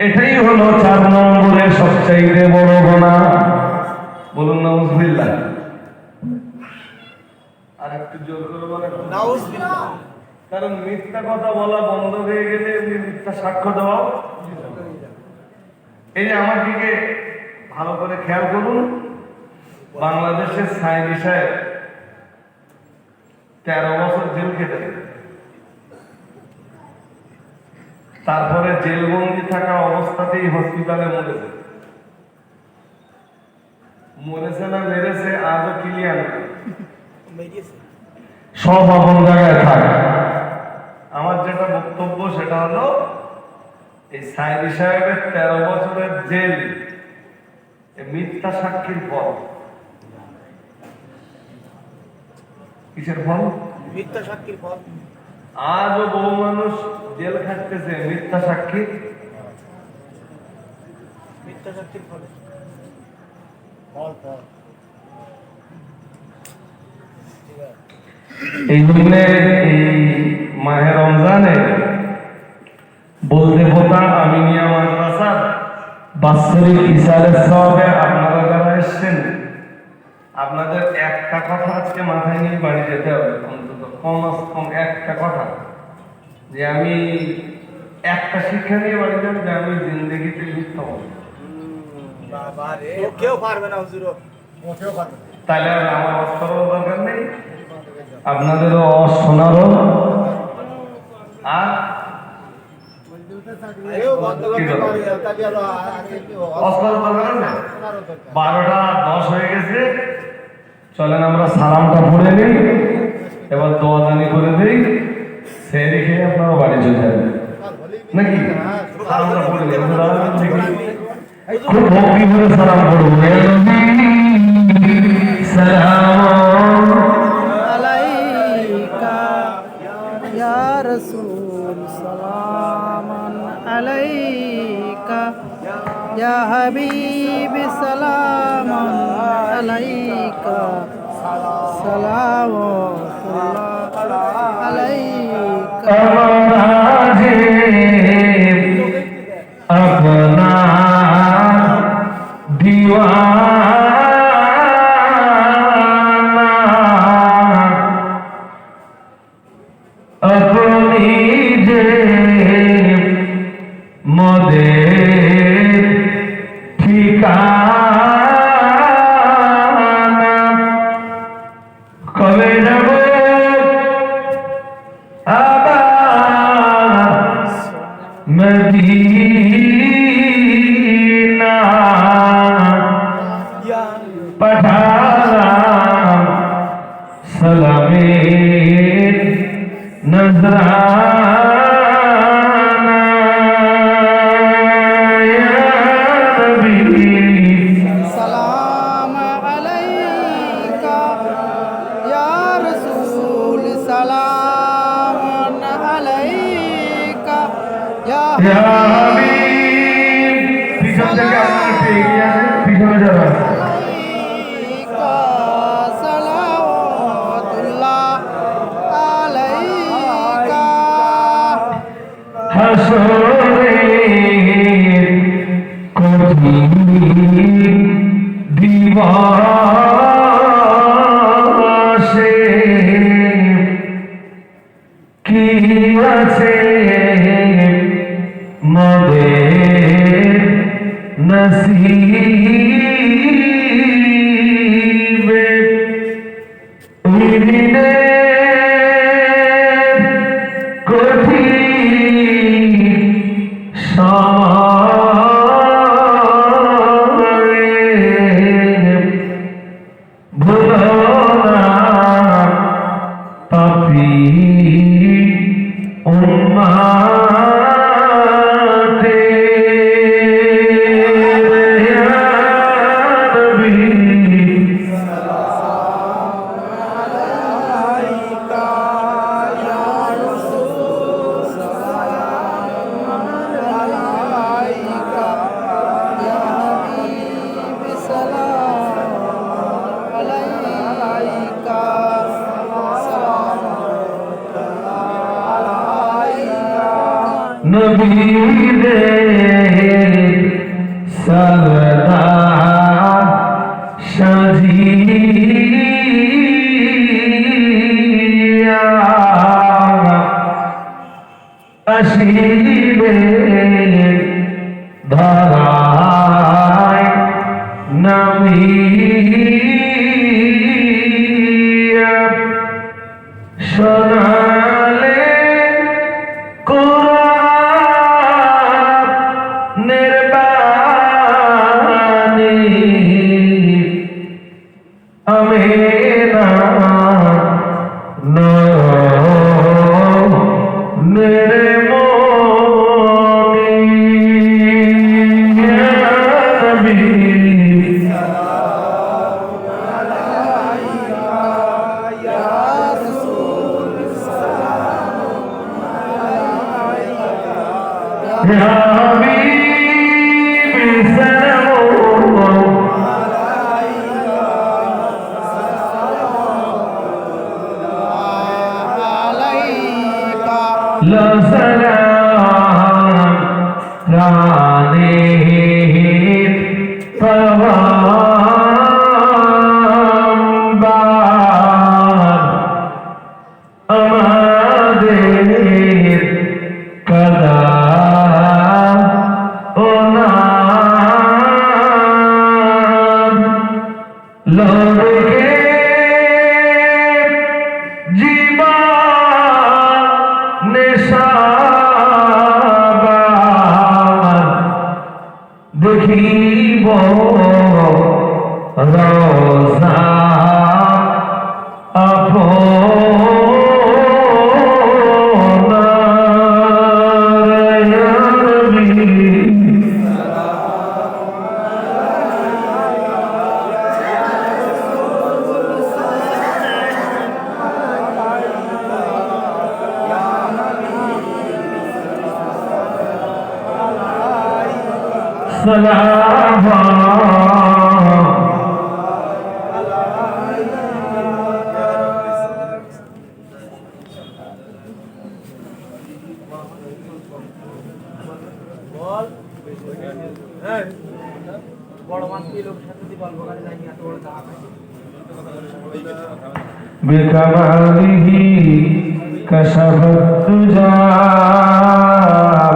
এটাই হলো 4 নম্বরের সবচাইতে বড় গুনাহ। বলুন নাউযুবিল্লাহ। আর একটু জোর করে বলেন নাউযুবিল্লাহ। কারণ মিথ্যা কথা বলা বন্ধ হয়ে গেলে মিথ্যা সাক্ষ্য দেওয়া। এই যে আমার দিকে ভালো করে খেয়াল করুন, বাংলাদেশের সাইদি সাহেব 13 বছর জেল খেটেছে, তারপরে জেলবন্দি থাকা অবস্থাতেই হসপিটালে মরেছে। মরেছে না মেরেছে আজও ক্লিয়ার না, সব আপন জায়গায় থাকে। আমার যেটা বক্তব্য সেটা হলো, এই সাইদি সাহেবের 13 বছরের জেল মিথ্যা সাক্ষীর ফল। কিসের ফল? মিথ্যা সাক্ষীর ফল। আজও বহু মানুষ জেল খাটতেছে মিথ্যা সাক্ষী। মিথ্যা সাক্ষীর ফল ফল ফল। এই জন্য এই মাহে রমজানে বলতে হোতা আমিনিয়া মাদ্রাসার বাৎসরিক ইসালের সওয়াবে আপনারা যারা এসেছেন, আপনাদের একটা কথা আজকে মাথায় নিয়ে বাড়ি যেতে হবে, অন্তত কমাস কম একটা কথা, যে আমি একটা শিক্ষা নিয়ে বাড়ি যাবো, যে আমি জিন্দেগিতে লিপ্ত হব। কেউ পারবে না হুজুর, কেউ পারবে না। তাহলে আর আমার অস্ত্রেরও দরকার নেই, আপনাদেরও শোনারও আর অস্ত্র দরকার না। 12:10 হয়ে গেছে, চলেন আমরা সালামটা পড়ে নিই, এবার দোয়াদানি করে দিই, সেই রেখে আপনারা বাড়ি চলে যাবেন নাকি? সালামটা পড়ে নিই, খুব ভক্তি করে সালাম পড়বো। সালাম আলাইকা ইয়া রাসূল, সালামান আলাইকা ইয়া হাবিবি, সালামান আলাইকা, সালাওয়াতুল্লাহ আলাইকা। কবে যাব আবার মদিনা পাঠালাম সালামে নজরানা ইয়া নবী সালাম আলাইকা ইয়া রাসূল সালাম আলাইকা ইয়া ইয়া হাবিব পিছন থেকে আপনার এগিয়ে আসেন পিছনে যাবেন আলাইকা সালাওয়াতুল্লাহ আলাইকা হাসরের কঠিন দিবসে কি আছে মোদের নসিবে ওই দিনে কঠিন সময়ে ভুলো না পাপী উম্মতে ইয়া নবী নবীদের সরদার সাজিয়া আসিবে ধরায় নামিয়া শোনালে কোরআনের বাণী আমেনা নয়নের মনি ইয়া নবী ইয়া হাবিবি সালাম আলাইকা লা সালাম রানে পয়গম্বর আমাদের কাদা ও নাম লড়কে জীবন নেশাবার দেখিব রোজা আপনার ইয়া নবী সালাম বল হ্যাঁ বড় মাছ দিয়ে লোক সাথে দিয়ে বলবো গাড়ি নাই এত বড় দাম بكماله كشف الدجى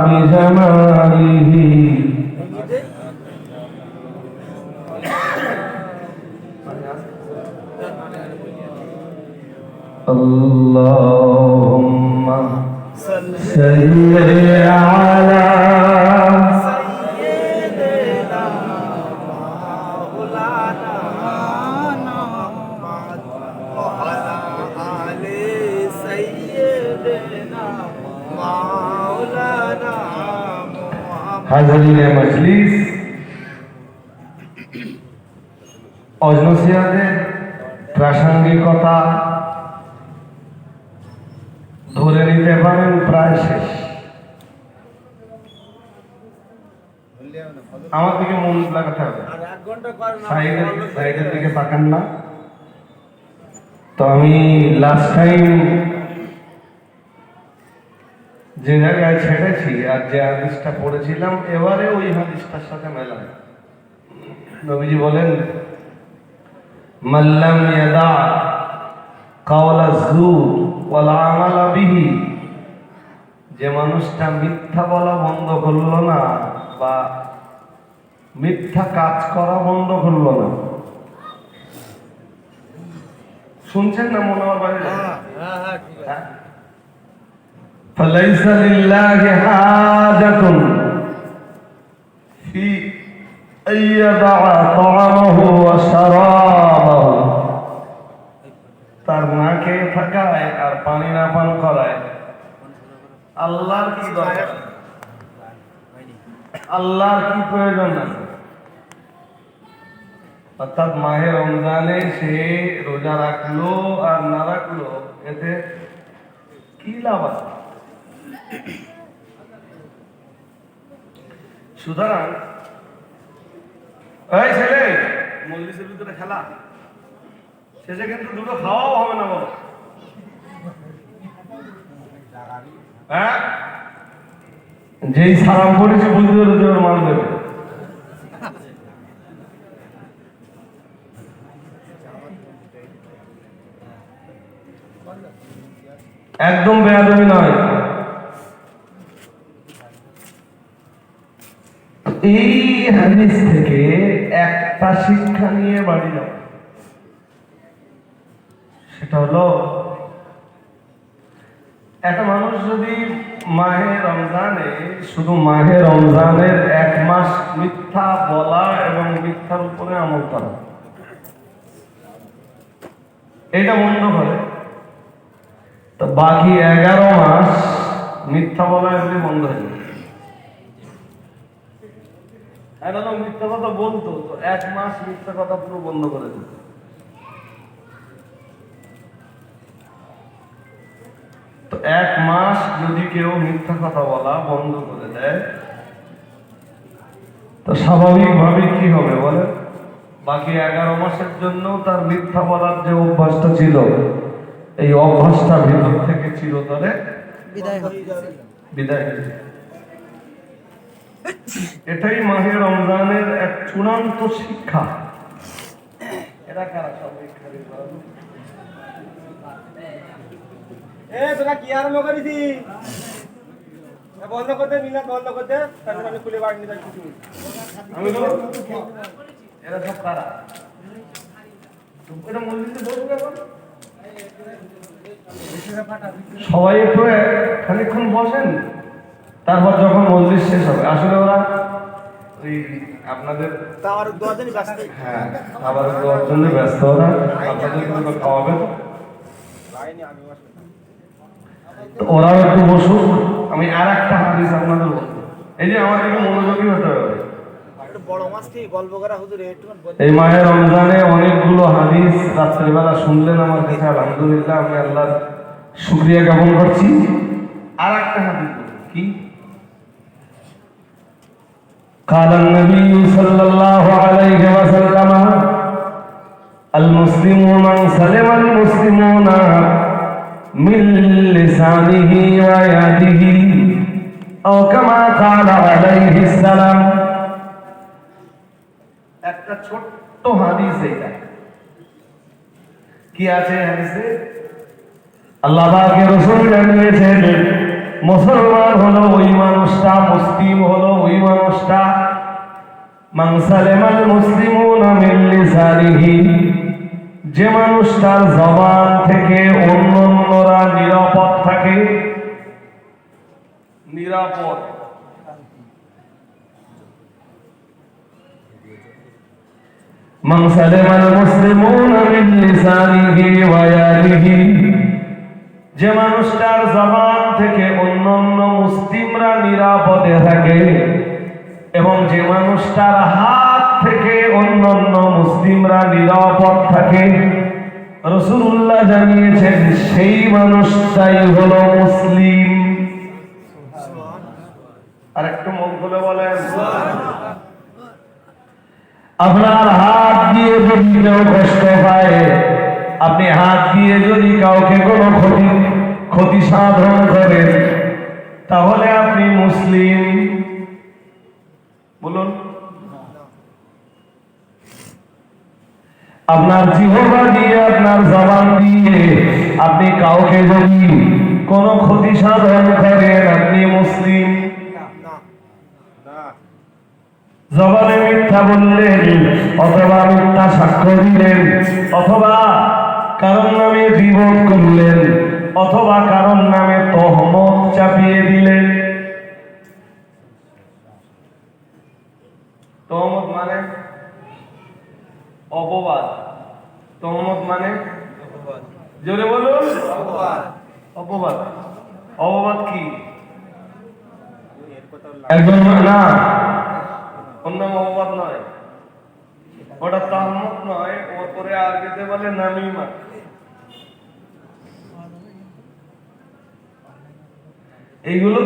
بجماله اللهم صل صل على سيدنا مولانا محمد وعلى آل سيدنا مولانا محمد হাজারিনে মজলিস অজনসিয়াদের প্রাসঙ্গিকতা ধরে নিতে পারেন প্রায় শেষ। আমার দিকে মন লাগাতে হবে, আর 1 ঘন্টা করেন সাইডের দিকে তাকান না। তো আমি লাস্ট টাইম যে জায়গায় ছেড়েছি আর যে হাদিসটা পড়েছিলাম এবারে ওই হাদিসটার সাথে মেলায়। নবীজি বলেন, মাল্লাম ইয়াদা কাওলা যুর ওয়াল আমালা বিহি, যে মানুষটা মিথ্যা বলা বন্ধ করলো না বা মিথ্যা কাজ করা বন্ধ করলো না। শুনছেন না মনে হয় বাইরে? হ্যাঁ ঠিক আছে فليس لله حاجة في أن يدع طعامه وشرابه, তার না খেয়ে থাকায় আর পানি না পান করায় আল্লাহর কি দরকার, আল্লাহর কি প্রয়োজন আছে? অর্থাৎ মাহে রমজানে সে রোজা রাখলো আর না রাখলো এতে কি লাভ আছে? সুতরাং এই ছেলে, মজলিসের ভিতরে খেলা শেষে কিন্তু দুটো খাওয়াও হবে না বলো, হ্যাঁ? যেই সালাম করেছে বুঝতে পেরেছে ওর মান দেবে। একদম বেয়াদবি নয়। এই হাদিস থেকে একটা শিক্ষা নিয়ে বাড়ি যাও, সেটা হলো একটা মানুষ যদি মাহে রমজানে শুধু মাহে রমজানের 1 মাস মিথ্যা বলা এবং মিথ্যার উপরে আমল করা এটা বন্ধ করে, তো বাকি 11 মাস মিথ্যা বলা এমনি বন্ধ হয়ে যাবে। একটা লোক মিথ্যা কথা বলতো, তো 1 মাস মিথ্যা কথা পুরো বন্ধ করে দিত। তো 1 মাস যদি কেউ মিথ্যা কথা বলা বন্ধ করে দেয় তো স্বাভাবিকভাবে কি হবে বলে, বাকি 11 মাসের জন্য তার মিথ্যা বলার যে অভ্যাসটা ছিল এই অভ্যাসটা ভিতর থেকে চিরতরে বিদায় হয়ে যাবে। এটাই মাহে রমজানের এক চূড়ান্ত শিক্ষা। এরা কারা সব তোরা কি আরম্ভ করেছি? বন্ধ করতে মিনাট বন্ধ করতে, তারপর আমি খুলে বাড়ি নিয়ে কিছু আমি তো এরা সব কারা? এটা মসজিদে বসবে এখন? সবাই একটু খানিকক্ষণ বসেন, তারপর যখন মজলিস শেষ হবে আসলে ওরা ওই আপনাদের তার দোয়াজনই ব্যস্ত। হ্যাঁ আবার দেওয়ার জন্য ব্যস্ত, ওরা আপনাদের কিন্তু খাওয়াবে তো। তো ওরাও একটু বসুক, আমি আর একটা হাদিস আপনাদের বলবো। এই যে আমাদেরকে মনোযোগী হতে হবে। বড় মাছ কি গল্প করা হুজুর একটু এই মাহে রমজানে অনেকগুলো হাদিস রাত্রিবেলা শুনলেন আমার কাছে, আলহামদুলিল্লাহ আমি আল্লাহর শুকরিয়া জ্ঞাপন করছি। আর একটা হাদিস কি, قال النبي صلى الله عليه وسلم المسلم من سلم المسلمون من لسانه ويده أو كما قال عليه السلام। একটা ছোট্ট হাদিস এটা কি আছে হাদিসে? আল্লাহ পাকের রাসূল জানিয়েছেন মুসলমান হলো ওই মানুষটা, মুসলিম হলো ওই মানুষটা, মান সালামাল মুসলিমুনা মিন লিসানিহি, যে মানুষটার জবান থেকে অন্যরা নিরাপদ থাকে, নিরাপদ, মান সালামাল মুসলিমুনা মিন লিসানিহি ওয়া ইয়াদিহি, যে মানুষটার জবান থেকে অন্যান্য মুসলিমরা নিরাপদে থাকে এবং যে মানুষটার হাত থেকে অন্যান্য মুসলিমরা নিরাপদ থাকে, রাসূলুল্লাহ জানিয়েছেন সেই মানুষটাই হলো মুসলিম। আর একটু মন খুলে বলেন, আপনার হাত দিয়ে যদি কেউ কষ্ট পায়, আপনি হাত দিয়ে যদি কাউকে কোনো ক্ষতি সাধন করেন, তাহলে আপনি মুসলিম। বলুন, আপনার জিহ্বা দিয়ে, আপনার জবান দিয়ে আপনি কাউকে যদি কোনো ক্ষতি সাধন করেন, আপনি মুসলিম। জবানে মিথ্যা বললেন, অথবা মিথ্যা সাক্ষ্য দিলেন, অথবা কারণ নামে গীবত করলেন, অথবা কারণ নামে তহমত চাপিয়ে দিলেন। তহমত মানে অপবাদ, তহমত মানে জোরে বলুন, অপবাদ। অপবাদ কি? একজন না, অন্য অপবাদ নয়, ওটা তাহমত নয়, ওপরে আরবিতে বলে নামিমা। এইগুলো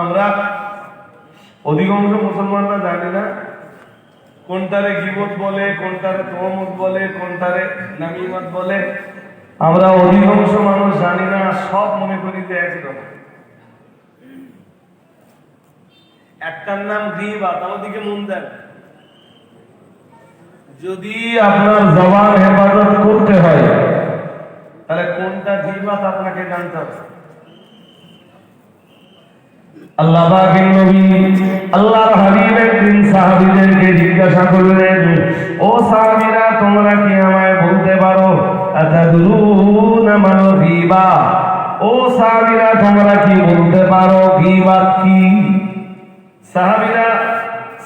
আমরা অধিকাংশ মুসলমানরা জানি না, কোনটারে গীবত বলে, কোনটারে তহমত বলে, কোনটারে নামিমাত বলে। আমরা অধিকাংশ মানুষ জানি না, সব মনে করি যে একদম। একটার নাম গীবত, আমাদেরকে মন দেন। যদি আপনার জবান হেফাজত করতে হয়, তাহলে কোনটা গীবত আপনাকে জানতে হবে। আল্লাহ পাকের নবী, আল্লাহর হাবিব একদিন সাহাবীদেরকে জিজ্ঞাসা করলেন, ও সাহাবীরা, তোমরা কি আমায় বলতে পারো আতাদরুনা মাল গীবা? ও সাহাবীরা, তোমরা কি বলতে পারো গীবত কি?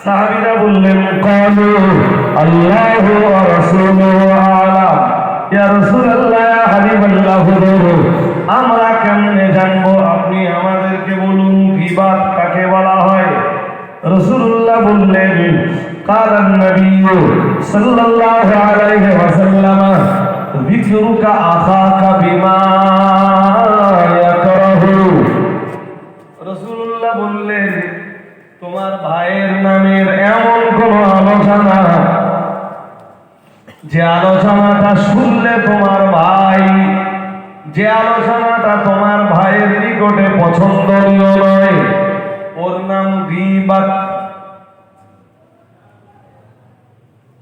সাহাবীরা বললেন, ক্বালু আল্লাহু ওয়া রাসূলুহু আ'লাম। ইয়া রাসূলুল্লাহ, ইয়া হাবিবাল্লাহ, আমরা কেমনে জানবো? আপনি আমাদেরকে বলুন গীবত কাকে বলা হয়। রাসূলুল্লাহ বললেন, কালান নবী সাল্লাল্লাহু আলাইহি ওয়াসাল্লাম, যিকরুকা আখাকা বিমা ইয়াকরাহু। রাসূলুল্লাহ বললেন, তোমার ভাইয়ের নামের এমন কোন আলোচনা, যে আলোচনাটা শুনলে তোমার ভাই, যে আলোচনাটা তোমার ভাইয়ের নিকটে পছন্দনীয় নয়, ওর নাম গীবত।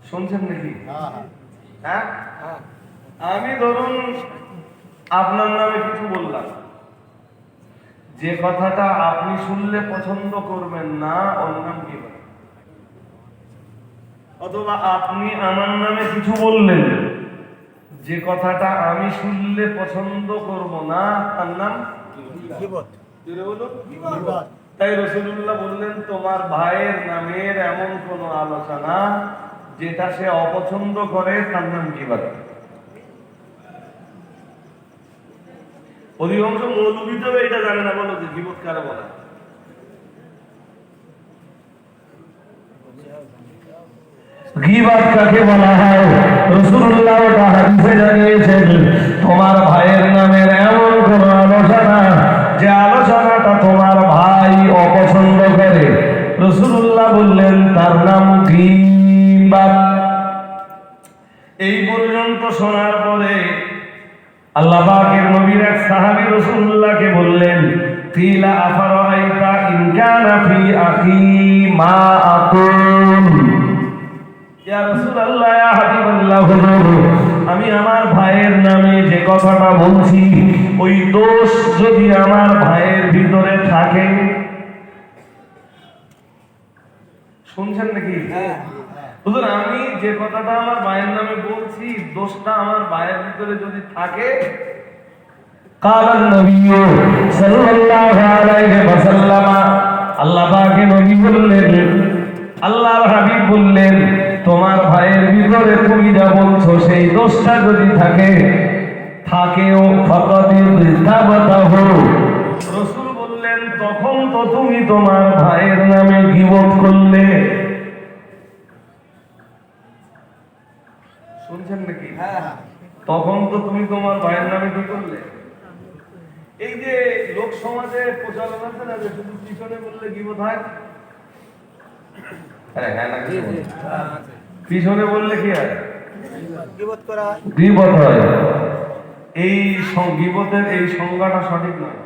শুনছেন নাকি? হ্যাঁ, আমি ধরুন আপনার নামে কিছু বললাম, যে কথাটা আপনি শুনলে পছন্দ করবেন না, ওর নাম গীবত। অথবা আপনি আমার নামে কিছু বললেন, যে কথাটা আমি শুনলে পছন্দ করব না, তার নাম গীবত। তাই রাসূলুল্লাহ বললেন, তোমার ভাইয়ের নামের এমন কোন আলোচনা যেটা সে অপছন্দ করে, তার নাম গীবত। অধিকাংশ মৌলবী তো এটা জানে না, বলো যে গীবত কারে বলে। গীবত কাকে বলা হয়? রাসূলুল্লাহ ওটা হাদিসে জানিয়েছেন, তোমার ভাইয়ের নামের এমন কোন আলোচনা, যে আলোচনাটা তোমার ভাই অপছন্দ করে, রাসূলুল্লাহ বললেন তার নাম গীবত। এই পর্যন্ত শোনার পরে আল্লাহ পাকের নবীর এক সাহাবী রাসূলুল্লাহকে বললেন, কিলা আফারাইতা ইন কানা ফি আখি মা আকুল। ইয়া রাসূলুল্লাহ, ইয়া হাবিবাল্লাহ, আমি আমার ভাইয়ের নামে যে কথাটা বলছি, ওই দোষ যদি আমার ভাইয়ের ভিতরে থাকে। শুনছেন নাকি? হুজুর আমি যে কথাটা আমার ভাইয়ের নামে বলছি দোষটা আমার ভাইয়ের ভিতরে যদি থাকে قال النبي صلى الله عليه وسلم আল্লাহ পাক নবী বললেন আল্লাহর হাবিব বললেন তোমার ভাইয়ের ভিতরে তুমি যা বলছো সেই দোষটা যদি থাকেও ফাকাদির তাবাতাহু রাসূল বললেন তখন তো তুমি তোমার ভাইয়ের নামে গীবত করলে। শুনছেন নাকি? তখন তো তুমি তোমার ভাইয়ের নামে কি করলে? এই যে লোক সমাজে প্রচলন আছে না যে শুধু পিছনে বললে গীবত হয়। হ্যাঁ না পিছনে বললে কি হয়? গীবত হয়। এই গীবতের এই সংজ্ঞাটা সঠিক নয়।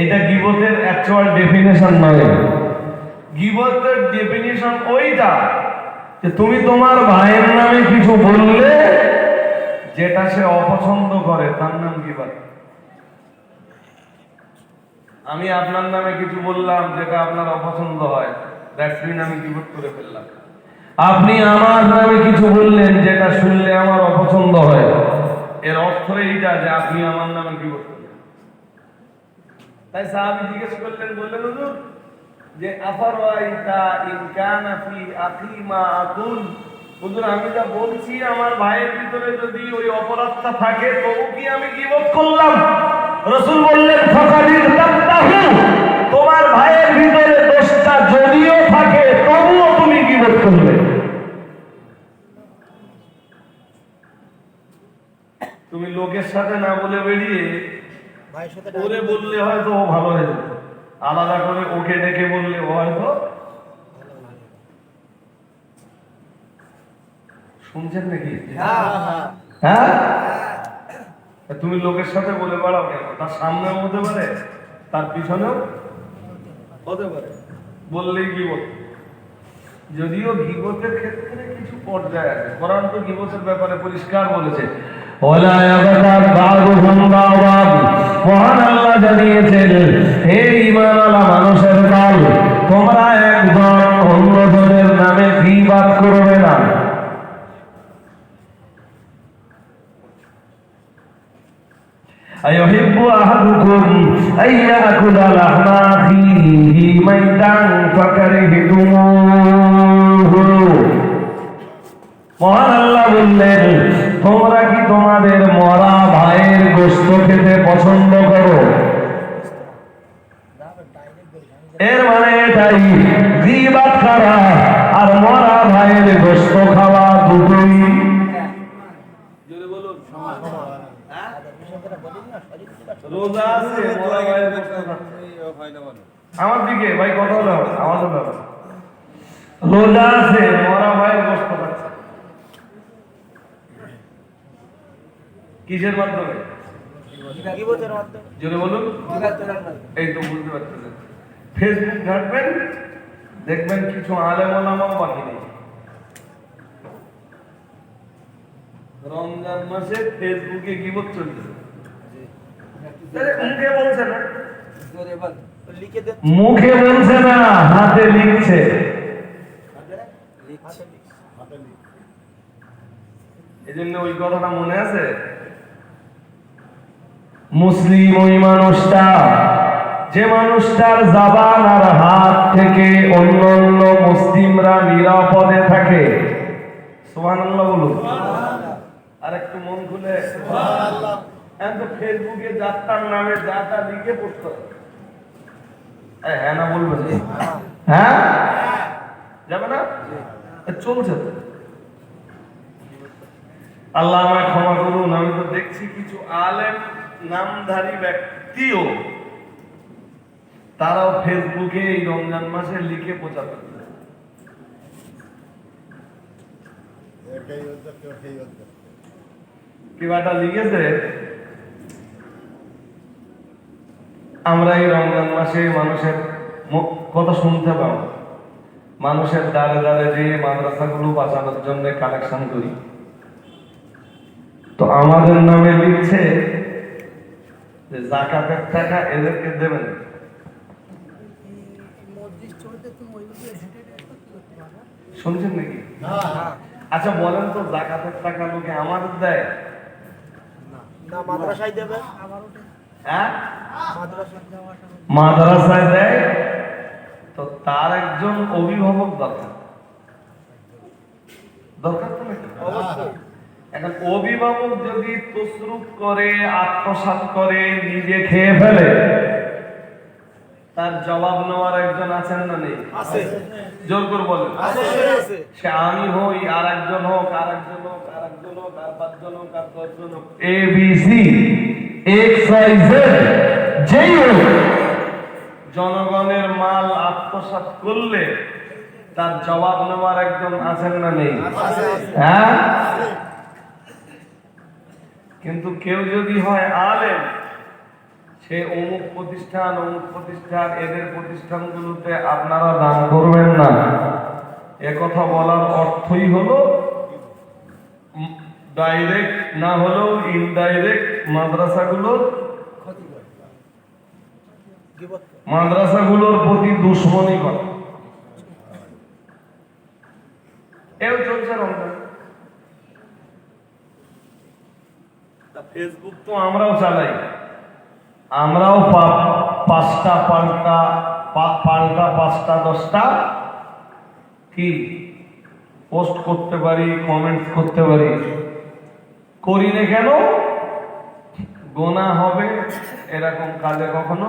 এটা গীবতের অ্যাকচুয়াল ডেফিনেশন নয়। গীবতের ডেফিনেশন ওইটা যে তুমি তোমার ভাইয়ের নামে কিছু বললে যেটা সে অপছন্দ করে তার নাম গীবত। আমি আপনার নামে কিছু বললাম যেটা আপনার অপছন্দ হয়, দ্যাটস মিন আমি গীবত করে ফেললাম। আপনি আমার নামে কিছু বললেন যেটা শুনলে আমার অপছন্দ হয়, এর অর্থ এইটা যে আপনি আমার নামে গীবত করলেন। তাই সাহাবী জিজ্ঞেস করলেন, বললেন হুজুর যে আফারাইতা ইন কানা ফি আখি মা আকুল, হুজুর আমি যা বলছি আমার ভাইয়ের ভিতরে যদি ওই অপরাধটা থাকে তবু কি আমি গীবত করলাম? রাসূল বললেন ফাকাদির তাবতাহু, তোমার ভাইয়ের ভিতরে দোষটা যদিও থাকে তবুও তুমি গীবত করলে। তুমি লোকের সাথে না বলে বেরিয়ে ওরে বললে হয়তো ও ভালো হয়ে যেত, আলাদা করে ওকে ডেকে বললে ও হয়তো। শুনছেন নাকি? হ্যাঁ তুমি লোকের সাথে বলে বেড়াও কেন? তার সামনেও হতে পারে তার পিছনেও হতে পারে, বললেই গীবত। যদিও গীবতের ক্ষেত্রে কিছু পর্যায়ে আছে, কোরআন তো গীবতের ব্যাপারে পরিষ্কার বলেছে ওয়ালা ইয়াগতাব বা'দুহুম বা'দান। মহান আল্লাহ জানিয়েছেন হে ঈমানওয়ালা মানুষের দল, তোমরা একজন অন্যজনের নামে গীবত করবে না। আইয়ুহিব্বু আহাদুকুম আইয়াকুলা লাহমা আখিহি মাইতান ফাকারিহতুমুহু। মহান আল্লাহ বললেন তোমরা কি তোমাদের মরা ভাইয়ের গোশত খেতে পছন্দ করো? এর মানে এটাই গীবত করা আর মরা ভাইয়ের গোশত খাওয়া দুটোই রোজা আছে, মরা ভাইয়ের গোশত খাচ্ছে। আমার দিকে ভাই কথা হলো, আওয়াজ হলো। রোজা আছে, মরা ভাইয়ের গোশত খাচ্ছে। কিসের মাধ্যমে? জোরে বলুন। এই তো বুঝতে পারছেন। ফেসবুক ঘাটবেন, দেখবেন কিছু আলেম ওলামাও বাকি নেই। রমজান মাসে ফেসবুকে গীবত চলছে। মুখে বলছে না, মুখে বলছে না, হাতে লিখছে। এই জন্য ওই কথাটা মনে আছে, মুসলিম ওই মানুষটা যে মানুষটার জবান আর হাত থেকে অন্যান্য মুসলিমরা নিরাপদে থাকে। সুবহানাল্লাহ বলুন। আর একটু মন খুলে সুবহানাল্লাহ। এখন ফেসবুকে যাত্রার নামে যাতা লিখে পোস্ট করে, হ্যাঁ না বলবেন? হ্যাঁ যাবে না, চলছে তো। আল্লাহ আমায় ক্ষমা করুন, আমি তো দেখছি কিছু আলেম নামধারী ব্যক্তিও তারাও ফেসবুকে এই রমজান মাসে লিখে প্রচার করে। কিবাটা লিখেছে, আমরা এই রমজান মাসে মানুষের কথা শুনতে পাবো, মানুষের দ্বারে দ্বারে যে মাদ্রাসাগুলো বাঁচানোর জন্য কালেকশন করি, তো আমাদের নামে লিখছে যে জাকাতের টাকা এদেরকে দেবেন। শুনছেন নাকি? আচ্ছা বলেন তো, যাকাতের টাকা লোকে আমাদের দেয়? না মাদ্রাসায় দেবে। হ্যাঁ, মাদ্রাসায় মাদ্রাসায় দেয়। তো তার একজন অভিভাবক দরকার, দরকার তো নাকি? অবশ্যই। এখন অভিভাবক যদি তসরুফ করে, আত্মসাৎ করে, নিজে খেয়ে ফেলে, তার জবাব নেওয়ার একজন আছেন না নেই? আছে। জোর করে বলেন। অবশ্যই আছে। সে আমি হই, আর একজন হোক, আর একজন হোক, আর একজন হোক, আর 5 জন হোক, আর 10 জন হোক, ABC XYZ যেই হোক, জনগণের মাল আত্মসাৎ করলে তার জবাব নেওয়ার একজন আছেন না নেই? হ্যাঁ, কিন্তু কেউ যদি হয় আলেম, সে অমুক প্রতিষ্ঠান এদের প্রতিষ্ঠানগুলোতে আপনারা দান করবেন না, একথা বলার অর্থই হলো ডাইরেক্ট না হলেও ইনডাইরেক্ট মাদ্রাসাগুলোর প্রতি দুশ্মনী করে। এও চলছে রমজান। ফেসবুক তো আমরাও চালাই, আমরাও পাঁচটা পাল্টা 5টা 10টা কি পোস্ট করতে পারি, কমেন্টস করতে পারি। করি না কেন? গোনা হবে এরকম কাজে কখনো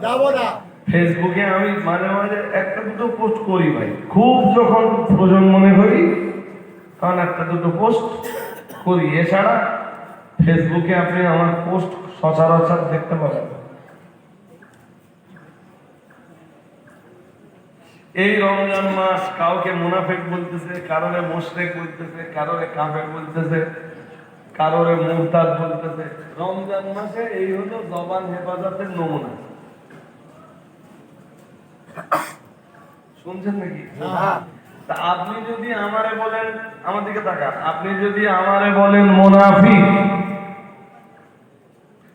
যাব না। ফেসবুকে আমি মাঝে মাঝে একটা দুটো পোস্ট করি ভাই, খুব যখন প্রয়োজন মনে করি তখন একটা দুটো পোস্ট করি। এছাড়া ফেসবুকে আপনি আমার পোস্ট সচরাচর দেখতে পাবেন। এই রমজান মাস কাউকে মুনাফিক বলতেছে, কারোরে মুশরিক বলতেছে, কারোরে কাফের বলতেছে, কারোরে মুরতাদ বলতেছে। রমজান মাসে এই হলো জবান হেফাজতের নমুনা। শুনছেন নাকি? তা আপনি যদি আমারে বলেন, আমার দিকে তাকান, আপনি যদি আমারে বলেন মুনাফিক,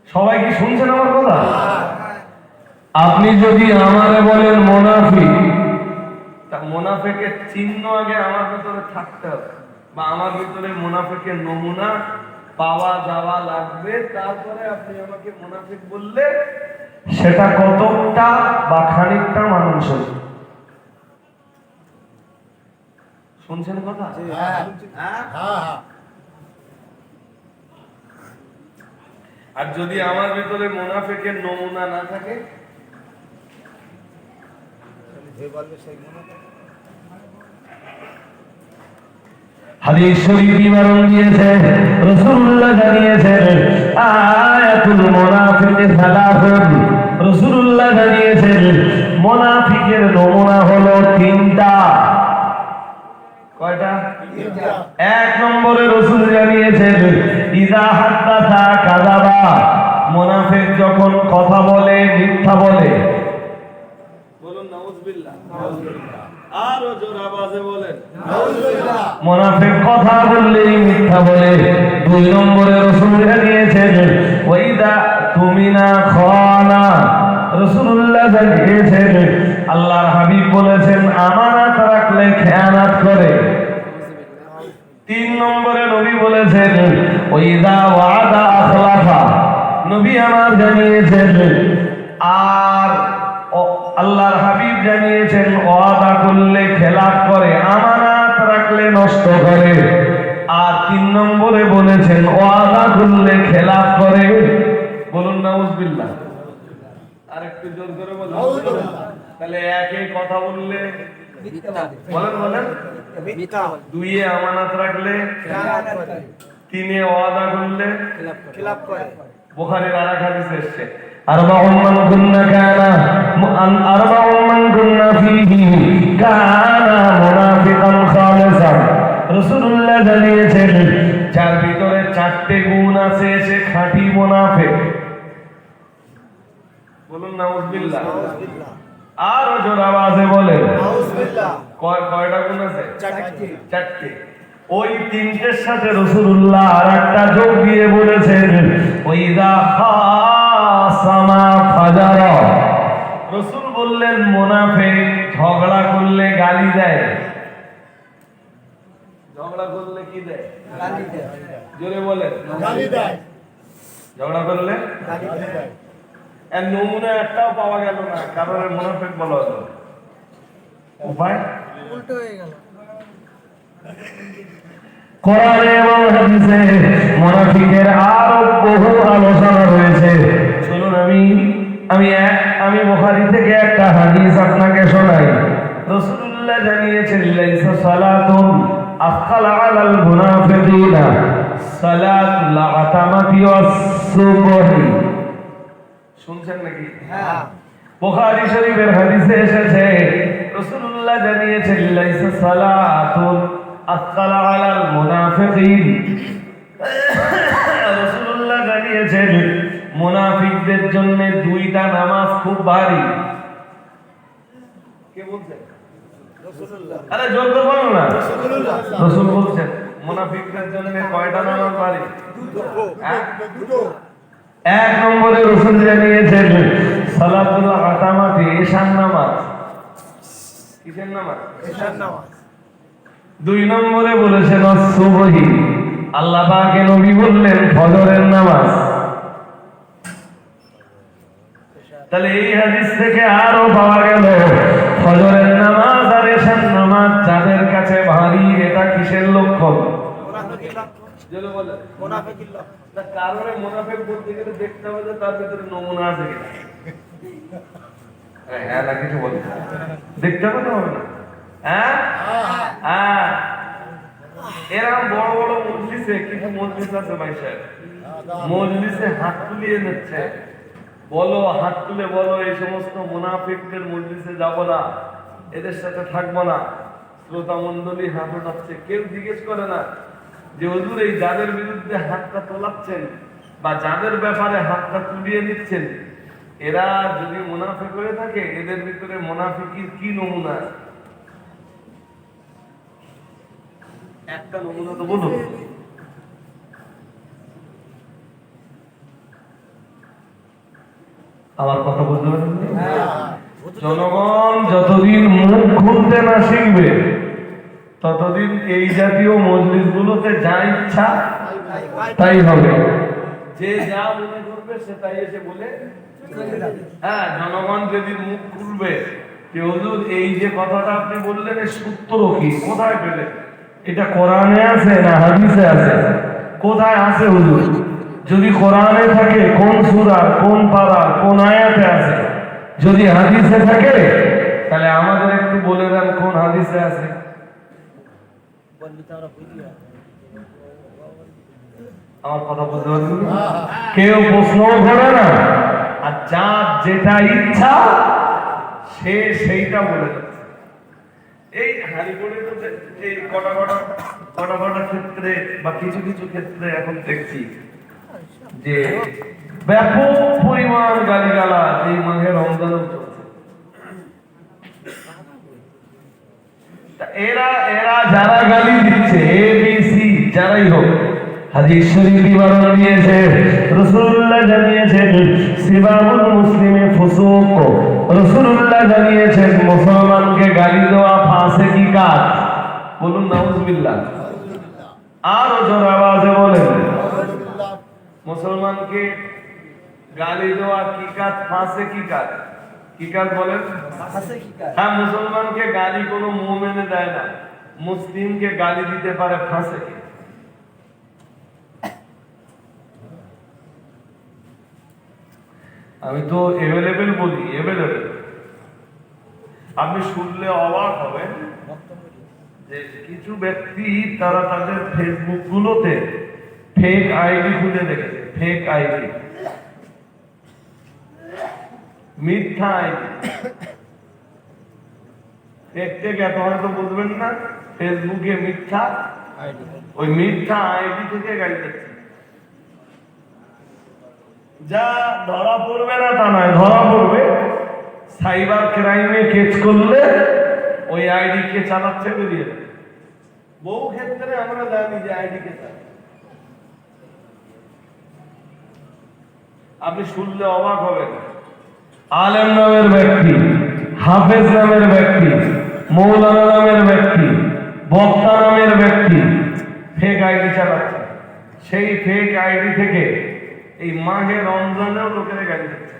সবাই কি শুনছেন আমার কথা? আপনি যদি আমারে বলেন মুনাফিক, তা মুনাফিকের চিহ্ন আগে আমার ভিতরে থাকতে হবে, বা আমার ভিতরে মুনাফিকের নমুনা পাওয়া যাওয়া লাগবে। তারপরে আপনি আমাকে মুনাফিক বললে সেটা কতটা বা খানিকটা মানুষ। শুনছেন কথা? আর যদি আমার ভিতরে মুনাফিকের নমুনা না থাকে, হাদিস শরীফ বিবরণ দিয়েছে, রাসূলুল্লাহ জানিয়েছেন আয়াতুল মুনাফিক সালাসুন। রাসূলুল্লাহ জানিয়েছেন মুনাফিকের নমুনা হলো 3টা। কয়টা? 1 নম্বরে রাসূল জানিয়েছেন ইযা হাদাসা কাযাবা। মুনাফিক যখন কথা বলে মিথ্যা বলে। বলুন নাউযুবিল্লাহ। আরো জোরে আওয়াজে বলেন নাউযুবিল্লাহ। মুনাফিক কথা বললেই মিথ্যা বলে। 2 নম্বরে রাসূল জানিয়েছেন ওয়াইদা তুমিনা খানা। রাসূলুল্লাহ জানিয়েছেন আল্লাহর হাবিব বলেছেন আমানত রাখলে খেয়ানত করে। 3 নম্বরে নবী বলেছেন ওয়াইদা ওয়াদা আখলাফা। নবী আমার জানিয়েছেন, আর আল্লাহর হাবিব জানিয়েছেন ওয়াদা করলে খেলাফ করে, আমানত রাখলে নষ্ট করে। আর 3 নম্বরে বলেছেন ওয়াদা করলে খেলাফ করে। বলুন নাউযুবিল্লাহ। আর একটু জোর করে বলুন নাউযুবিল্লাহ। তাহলে একে কথা বললে বলেন 2 আমানত রাখলে, 3 ওয়াদা করলে খিলাফ করে। বুখারীর আরেক হাদিস এসেছে আরবাউন মান কুন্না ফীহি কানা মুনাফিকান খালিসান। রাসূলুল্লাহ জানিয়েছেন যার ভিতরে 4টে গুণ আছে সে খাঁটি মুনাফিক। বলুন নাউযুবিল্লাহ। আর জোরে আওয়াজে বলেন নাউযুবিল্লাহ। কয়টা গুণ আছে? 4টি। ওই 3টের সাথে রাসূলুল্লাহ আরেকটা যোগ দিয়ে বলেছেন ওয়াইদা খাসামা ফাজারা। রাসূল বললেন মুনাফিক ঝগড়া করলে গালি দেয়, ঝগড়া করলে কি দেয়? গালি দেয়। জোরে বলে। গালি দেয়। ঝগড়া করলে গালি দেয়। এর নমুনা একটাও পাওয়া গেল না, কারণে মুনাফিক বলা হলো। উপায় উল্টো হয়ে গেল। কোরআনে এবং হাদিসে মুনাফিকের আরো বহু আলোচনা রয়েছে। চলুন আমি বুখারী থেকে একটা হাদিস আপনাকে শোনাই। রাসূলুল্লাহ জানিয়েছেন, লাইসা সালাতুন আফখালা আলাল মুনাফিকিনা সালাতুল আতামাতি ওয়াস সুবহি। শুনছেন নাকি? হ্যাঁ। বুখারী শরীফের হাদিসে এসেছে, রাসূলুল্লাহ জানিয়েছেন, লাইসা সালাতুন আফখালা আলাল মুনাফিকিন। রাসূলুল্লাহ জানিয়েছেন, মুনাফিকদের জন্য দুইটা নামাজ খুব ভারী। কে বলছেন? রাসূলুল্লাহ। আরে জোর করে বলুন না। রাসূল বলছেন মুনাফিকদের জন্য কয়টা নামাজ ভারী? হ্যাঁ? এক নম্বরে রাসূল জানিয়েছেন সালাতুল আতামাতি, ঈশার নামাজ। কিসের নামাজ? ঈশার নামাজ। দুই নম্বরে বলেছেন সুবহি, আল্লাহ পাকে নবী বললেন ফজরের নামাজ। তাহলে এই হাদিস থেকে আরো পাওয়া গেল ফজরের নামাজ আর ঈশার নামাজ যাদের কাছে ভারী, এটা কিসের লক্ষণ? মুনাফিকের লক্ষণ। জেনে বলে মুনাফিকের লক্ষণ। তার কারণে মুনাফিক বলতে গেলে দেখতে হবে যে তার ভিতরে নমুনা আছে কিনা। হ্যাঁ না কিছু বলতে দেখতে হবে না, হবে না? হ্যাঁ হ্যাঁ, এরকম বড় বড় মজলিসে, কিছু মজলিস আছে ভাই সাহেব, মজলিসে হাত তুলিয়ে নিচ্ছে, বলো হাত তুলে বলো এই সমস্ত মুনাফিকদের মজলিসে যাব না, এদের সাথে থাকবো না। শ্রোতা মণ্ডলী হাত উঠাচ্ছে, কেউ জিজ্ঞেস করে না যে হুজুর এই যাদের বিরুদ্ধে হাতটা তোলাচ্ছেন বা যাদের ব্যাপারে হাতটা তুলিয়ে নিচ্ছেন, এরা যদি মুনাফিক হয়ে থাকে, এদের ভিতরে মুনাফিকির কি নমুনা আছে? একটা নমুনা তো বলুন। আমার কথা বুঝতে পারছেন? জনগণ যতদিন মুখ খুলতে না শিখবে, ততদিন এই জাতীয় মজলিসগুলোতে যা ইচ্ছা তাই হবে, যে যা মনে করবে সে তাই এসে বলে। হ্যাঁ, জনগণ যেদিন মুখ খুলবে যে হুজুর এই যে কথাটা আপনি বললেন এর সূত্র কি, কোথায় পেলেন, এটা কোরআনে আছে না হাদিসে আছে, কোথায় আছে হুজুর? যদি কোরআনে থাকে কোন সূরার কোন পারার কোন আয়াতে আছে, যদি হাদিসে থাকে তাহলে আমাদের একটু বলে দেন কোন হাদিসে আছে। বললি তো আমরা বুঝি না। আমার কথা বলতে পারছেন? কেউ প্রশ্ন করে না, আর যার যেটা ইচ্ছা সে সেইটা বলে যাচ্ছে। এই হারিপুরে তো এই কটা ক্ষেত্রে বা কিছু কিছু ক্ষেত্রে এখন দেখছি যে ব্যাপক পরিমাণ গালিগালাজ এই মাঘে রমজানেও চলছে। এরা যারা গালি দিচ্ছে, এবিসি যারাই হোক, হাদিস শরীফ বিবরণ দিয়েছে, রাসূলুল্লাহ জানিয়েছেন সিবাবুল মুসলিমে ফুসুক, রাসূলুল্লাহ জানিয়েছেন মুসলমানকে গালি দেওয়া ফাসিকি কাজ। বলুন নাউজুবিল্লাহ। আর জোরে আওয়াজে বলেন মুসলমানকে গালি দেওয়া কি কাজ? ফাসিকি কাজ। কি কাজ বলেন? ফাসিকি কাজ। হ্যাঁ, মুসলমানকে গালি কোনো মুমিনে দেয় না, মুসলিমকে গালি দিতে পারে ফাসিকি। আমি তো এভেলেবেল বলি, এভেলেবেল। আপনি শুনলে অবাক হবেন যে কিছু ব্যক্তি তারা তাদের ফেসবুক গুলোতে ফেক আইডি খুলে রেখেছে, ফেক আইডি, মিথ্যা আইডি। ফেক এত হয়তো বুঝবেন না, ফেসবুকে মিথ্যা ওই মিথ্যা আইডি থেকে গাড়ি দিচ্ছে। যা ধরা পড়বে না তা নয়, ধরা পড়বে। সাইবার ক্রাইমে কেস করলে ওই আইডি কে চালাচ্ছে বেরিয়ে যাবে। বহু ক্ষেত্রে আমরা জানি যে আইডি কে চালাচ্ছে। আপনি শুনলে অবাক হবেন, আলেম নামের ব্যক্তি হাফেজ নামের ব্যক্তি, মৌলানা নামের ব্যক্তি, বক্তা নামের ব্যক্তি ফেক আইডি চালাচ্ছে। সেই ফেক আইডি থেকে এই মাহে রমজানেও লোকেরা গালি দিচ্ছে।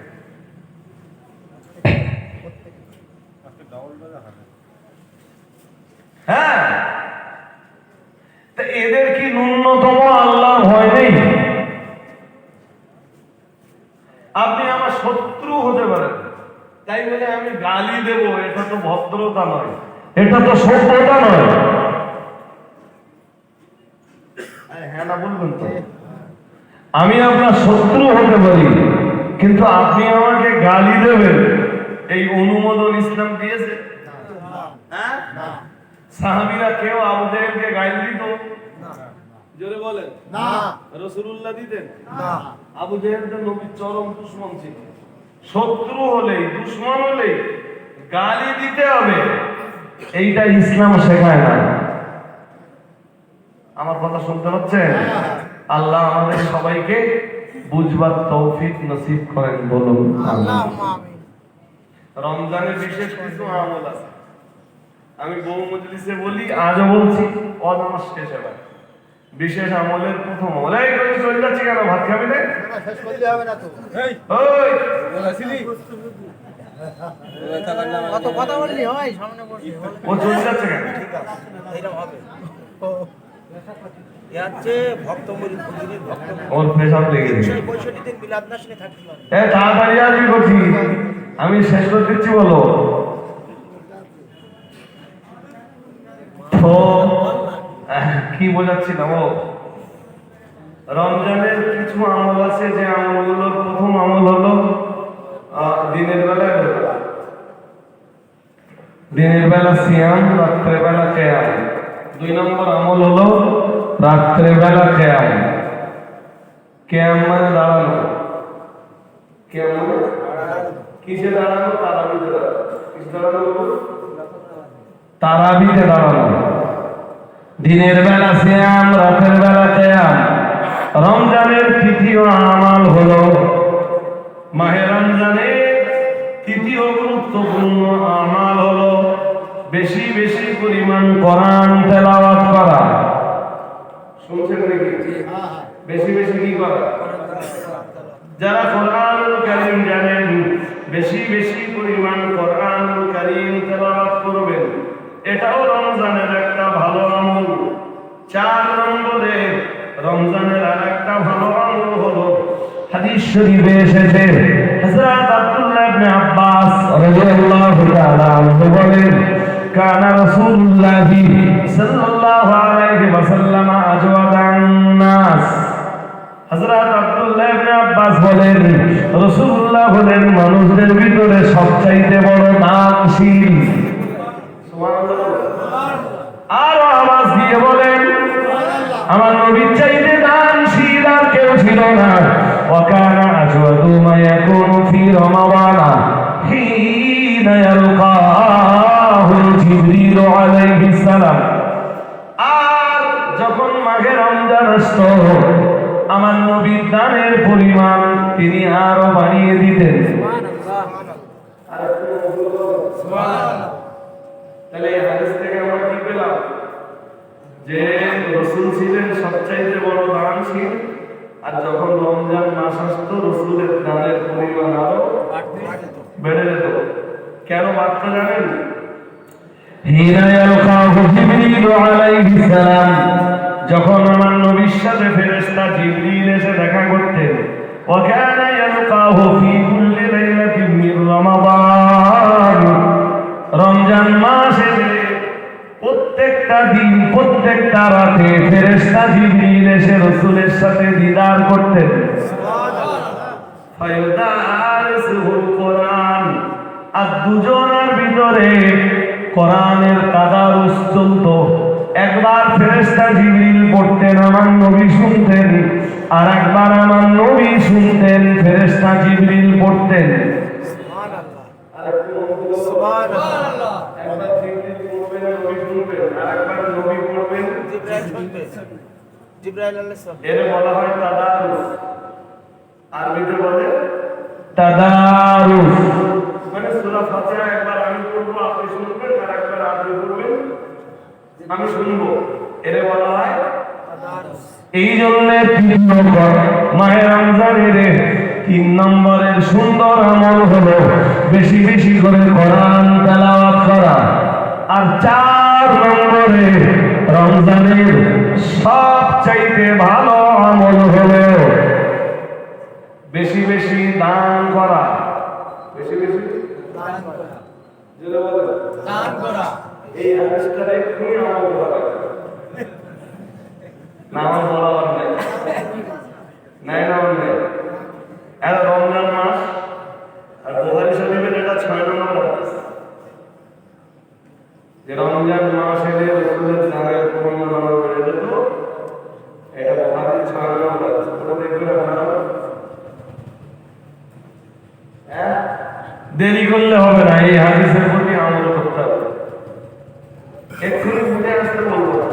হ্যাঁ, তা এদের কি ন্যূনতম আল্লাহ ভয় নেই? আপনি আমার শত্রু হতে পারেন, তাই বলে আমি গালি দেব, এটা তো ভদ্রতা নয়, এটা তো সভ্যতা নয়। হ্যাঁ না বলবেন তো? আমি আপনার শত্রু হতে পারি, কিন্তু আপনি আমাকে গালি দেবেন এই অনুমোদন ইসলাম দিয়েছে? হ্যাঁ, সাহাবীরা কেউ আবু জেহেলকে গালি দিত? জোরে বলেন না। রাসূলুল্লাহ দিতেন না। আবু জেহেল তো নবীর চরম দুশমন ছিল। শত্রু হলেই, দুশমন হলেই গালি দিতে হবে, এইটা ইসলাম শেখায় না। আমার কথা শুনতে হচ্ছে? আল্লাহ আমাদের সবাইকে বুঝবার তৌফিক নসিব করেন, বলুন আল্লাহুম্মা আমিন। রমজানে বিশেষ কিছু আমল আছে, আমি বহু মজলিসে বলি, আজও বলছি, অনামাস শেষ এবার বিশেষ আমলের প্রথম আমল। এই কই চলে যাচ্ছে কেন? ভাত খাবি না? শেষ করতে হবে না তো। ওই কত কথা বললি হয় সামনে বসে। ও চলে যাচ্ছে কেন? এইরকম হবে। এ হচ্ছে ভক্ত মুরিদ হুজুরের ভক্ত। ওর প্রেশার লেগে গেছে। 65 দিন মিলাদ নাশনে থাকতে হবে। এ তাড়াতাড়ি আসবি করছি, আমি শেষ করে দিচ্ছি, বলো। তো কি বোঝাচ্ছিলাম? ও রমজানের কিছু আমল আছে, যে আমলগুলোর প্রথম আমল হলো দিনের বেলা রোজা, দিনের বেলা সিয়াম, রাত্রে বেলা কিয়াম। 2 নম্বর আমল হলো রাত্রে বেলা কিয়াম। কিয়াম মানে দাঁড়ানো। কিয়াম মানে কিসে দাঁড়ানো? তারাবিতে দাঁড়ানো। কিসে দাঁড়ানো? তারাবিতে দাঁড়ানো। দিনের বেলা সিয়াম, রাতের বেলা কিয়াম। রমজানের তৃতীয় আমল হলো, মাহে রমজানের তৃতীয় গুরুত্বপূর্ণ আমল হলো বেশি বেশি পরিমাণ কোরআন তেলাওয়াত করা। শুনছেন নাকি? বেশি বেশি কি করা? যারা কোরআনুল কারীম জানেন, বেশি বেশি পরিমাণ কোরআনুল কারীম তেলাওয়াত করবেন, এটাও রমজানের একটা ভালো আমল। 4 নম্বরে রমজানের আরেকটা ভালো আমল হলো, হাদিস শরীফে এসেছে, হযরত আব্দুল্লাহ ইবনে আব্বাস রাদিয়াল্লাহু তাআলা আনহু বলেন, কানা রাসূলুল্লাহ সাল্লাল্লাহু আলাইহি ওয়াসাল্লাম আজওয়াদান নাস। হযরত আব্দুল্লাহ ইবনে আব্বাস বলেন, রাসূলুল্লাহ হলেন মানুষদের ভিতরে সবচাইতে বড় দানশীল। সুবহানাল্লাহ। আর আওয়াজ দিয়ে বলেন, আমার নবীর চাইতে দানশীল আর কেউ ছিল না। ওয়াকানা আজওয়াদু মা ইয়াকুনু ফি রমাদান হিনা ইয়ালকাহু জিবরিল আলাইহিস সালাম। আর যখন মাঘে রমজান আসতো, আমার নবীর দানের পরিমাণ তিনি আরো বাড়িয়ে দিতেন। সুবহানাল্লাহ। তাহলে এই হাদিস থেকে আমরা কি পেলাম? যে রাসূল ছিলেন সবচাইতে বড় দানশীল, আর যখন রমজান মাস আসতো রাসূলের দানের পরিমাণ আরো বেড়ে যেত। কেন বাড়তো জানেন? হিনা ইয়ালকাহু জিবরিল আলাইহিস সালাম, যখন আমার নবীর সাথে ফেরেশতা জিবরিল এসে দেখা করতেন, ওয়া কানা ইয়ালকাহু ফি কুল্লি লাইলাতিন মিন রমাদান, রমজান মাসে প্রত্যেকটা দিন, প্রত্যেকটা রাতে ফেরেশতা জিবরিল এসে রাসূলের সাথে দিদার করতেন। ফায়ুদারিসুল কোরআন, আর দুজনের ভিতরে কোরআনের তাদারুস চলতো। একবার ফেরেশতা জিবরিল পড়তেন, আমার নবী শুনতেন, আর একবার আমার নবী শুনতেন, ফেরেশতা জিবরিল পড়তেন। সুবহানাল্লাহ। সুবহানাল্লাহ। একবার জিবরিল পড়বেন আর নবী শুনবেন, আর একবার নবী পড়বেন, জিবরাইল শুনবে। জিবরাইল আলাইহিস সালাম। এর বলা হয় তাদারুস। আরবিতে বলে তাদারুস। মানে সূরা ফাতিহা একবার আমি বলবো, আপনি শুনবেন, আর একবার আপনি বলবেন, আমি শুনবো। এরে বলা হয় এই জন্য 3 নম্বর মাহে রমজানের 3 নম্বরের সুন্দর আমল হলো বেশি বেশি করে কোরআন তেলাওয়াত করা। আর 4 নম্বরে রমজানের সবচাইতে ভালো আমল হলো বেশি বেশি দান করা। বেশি বেশি দান করা। জোরে বলেন। দান করা। এই হাদিসটার এক্ষুনি আমল করা লাগবে। নাম বলার নাই, নাই নাম নেই। এর রমজান মাস আর বুখারী শরীফের এটা 6 নম্বর হাদিস, যে রমজান মাস এলে রাসূলের দানের পরিমাণ বেড়ে যেত। এটা বুখারীর 6 নম্বর হাদিস। ওটা দেখবেন আপনারা। হ্যাঁ, দেরি করলে হবে না, এই হাদিসের প্রতি আমল করতে হবে। এক্ষুনি উঠে আসতে বলবো না।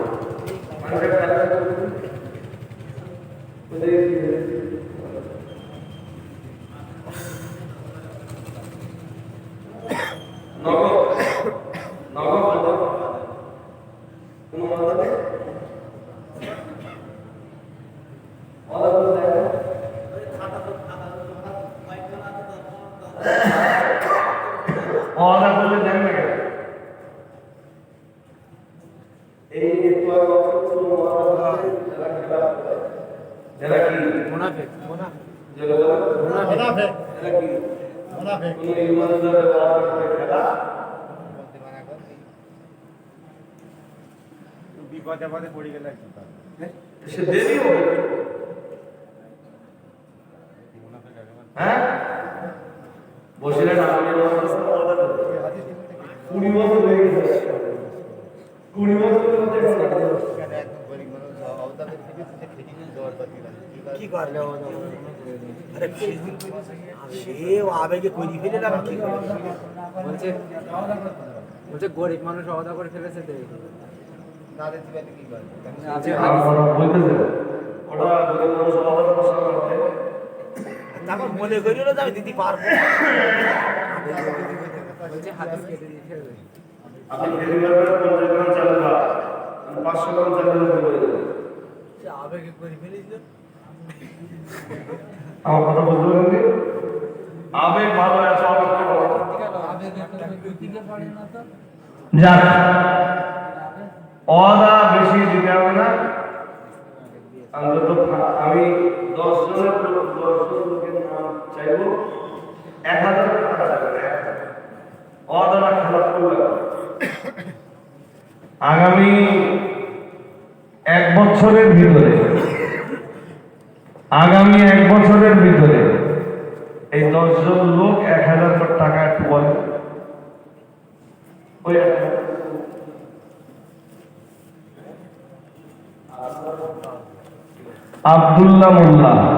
মানুষের কাছে মুনাফিক। বিপদে পদে পড়ে গেলে সে দেরি হবে। হ্যাঁ, বসিলেন আপনি 20 বছর হয়ে গেছে। 20 বছর কি করলে আরে সেও আবেগে করি ফেলে না কি বলছে বলছে গরিব মানুষ অদা করে ফেলেছে তো তারপর মনে করিল যে আমি দিদি পারবো বলছে হাদিস কেটে দিয়ে ফেলবে। আপনি খেতে পারবেন 50 গ্রাম চালের ভাত, 500 গ্রাম চালের ভাত হয়ে যাবে। সে আবেগে করে ফেলেছিল। আমার কথা বুঝতে পারেন? আবেগ ভালো আছে, আবেগকে ভালো। যাক, অদা বেশি দিতে হবে না। অন্তত আমি 10 জনের লোকের নাম চাইবো, 1000 টাকা চাইবো। অদাটা খারাপ করবে। আগামী 1 বছরের ভিতরে এই 10 জন লোক 1000 টাকা একটু বলে ওই আব্দুল্লাহ মোল্লা।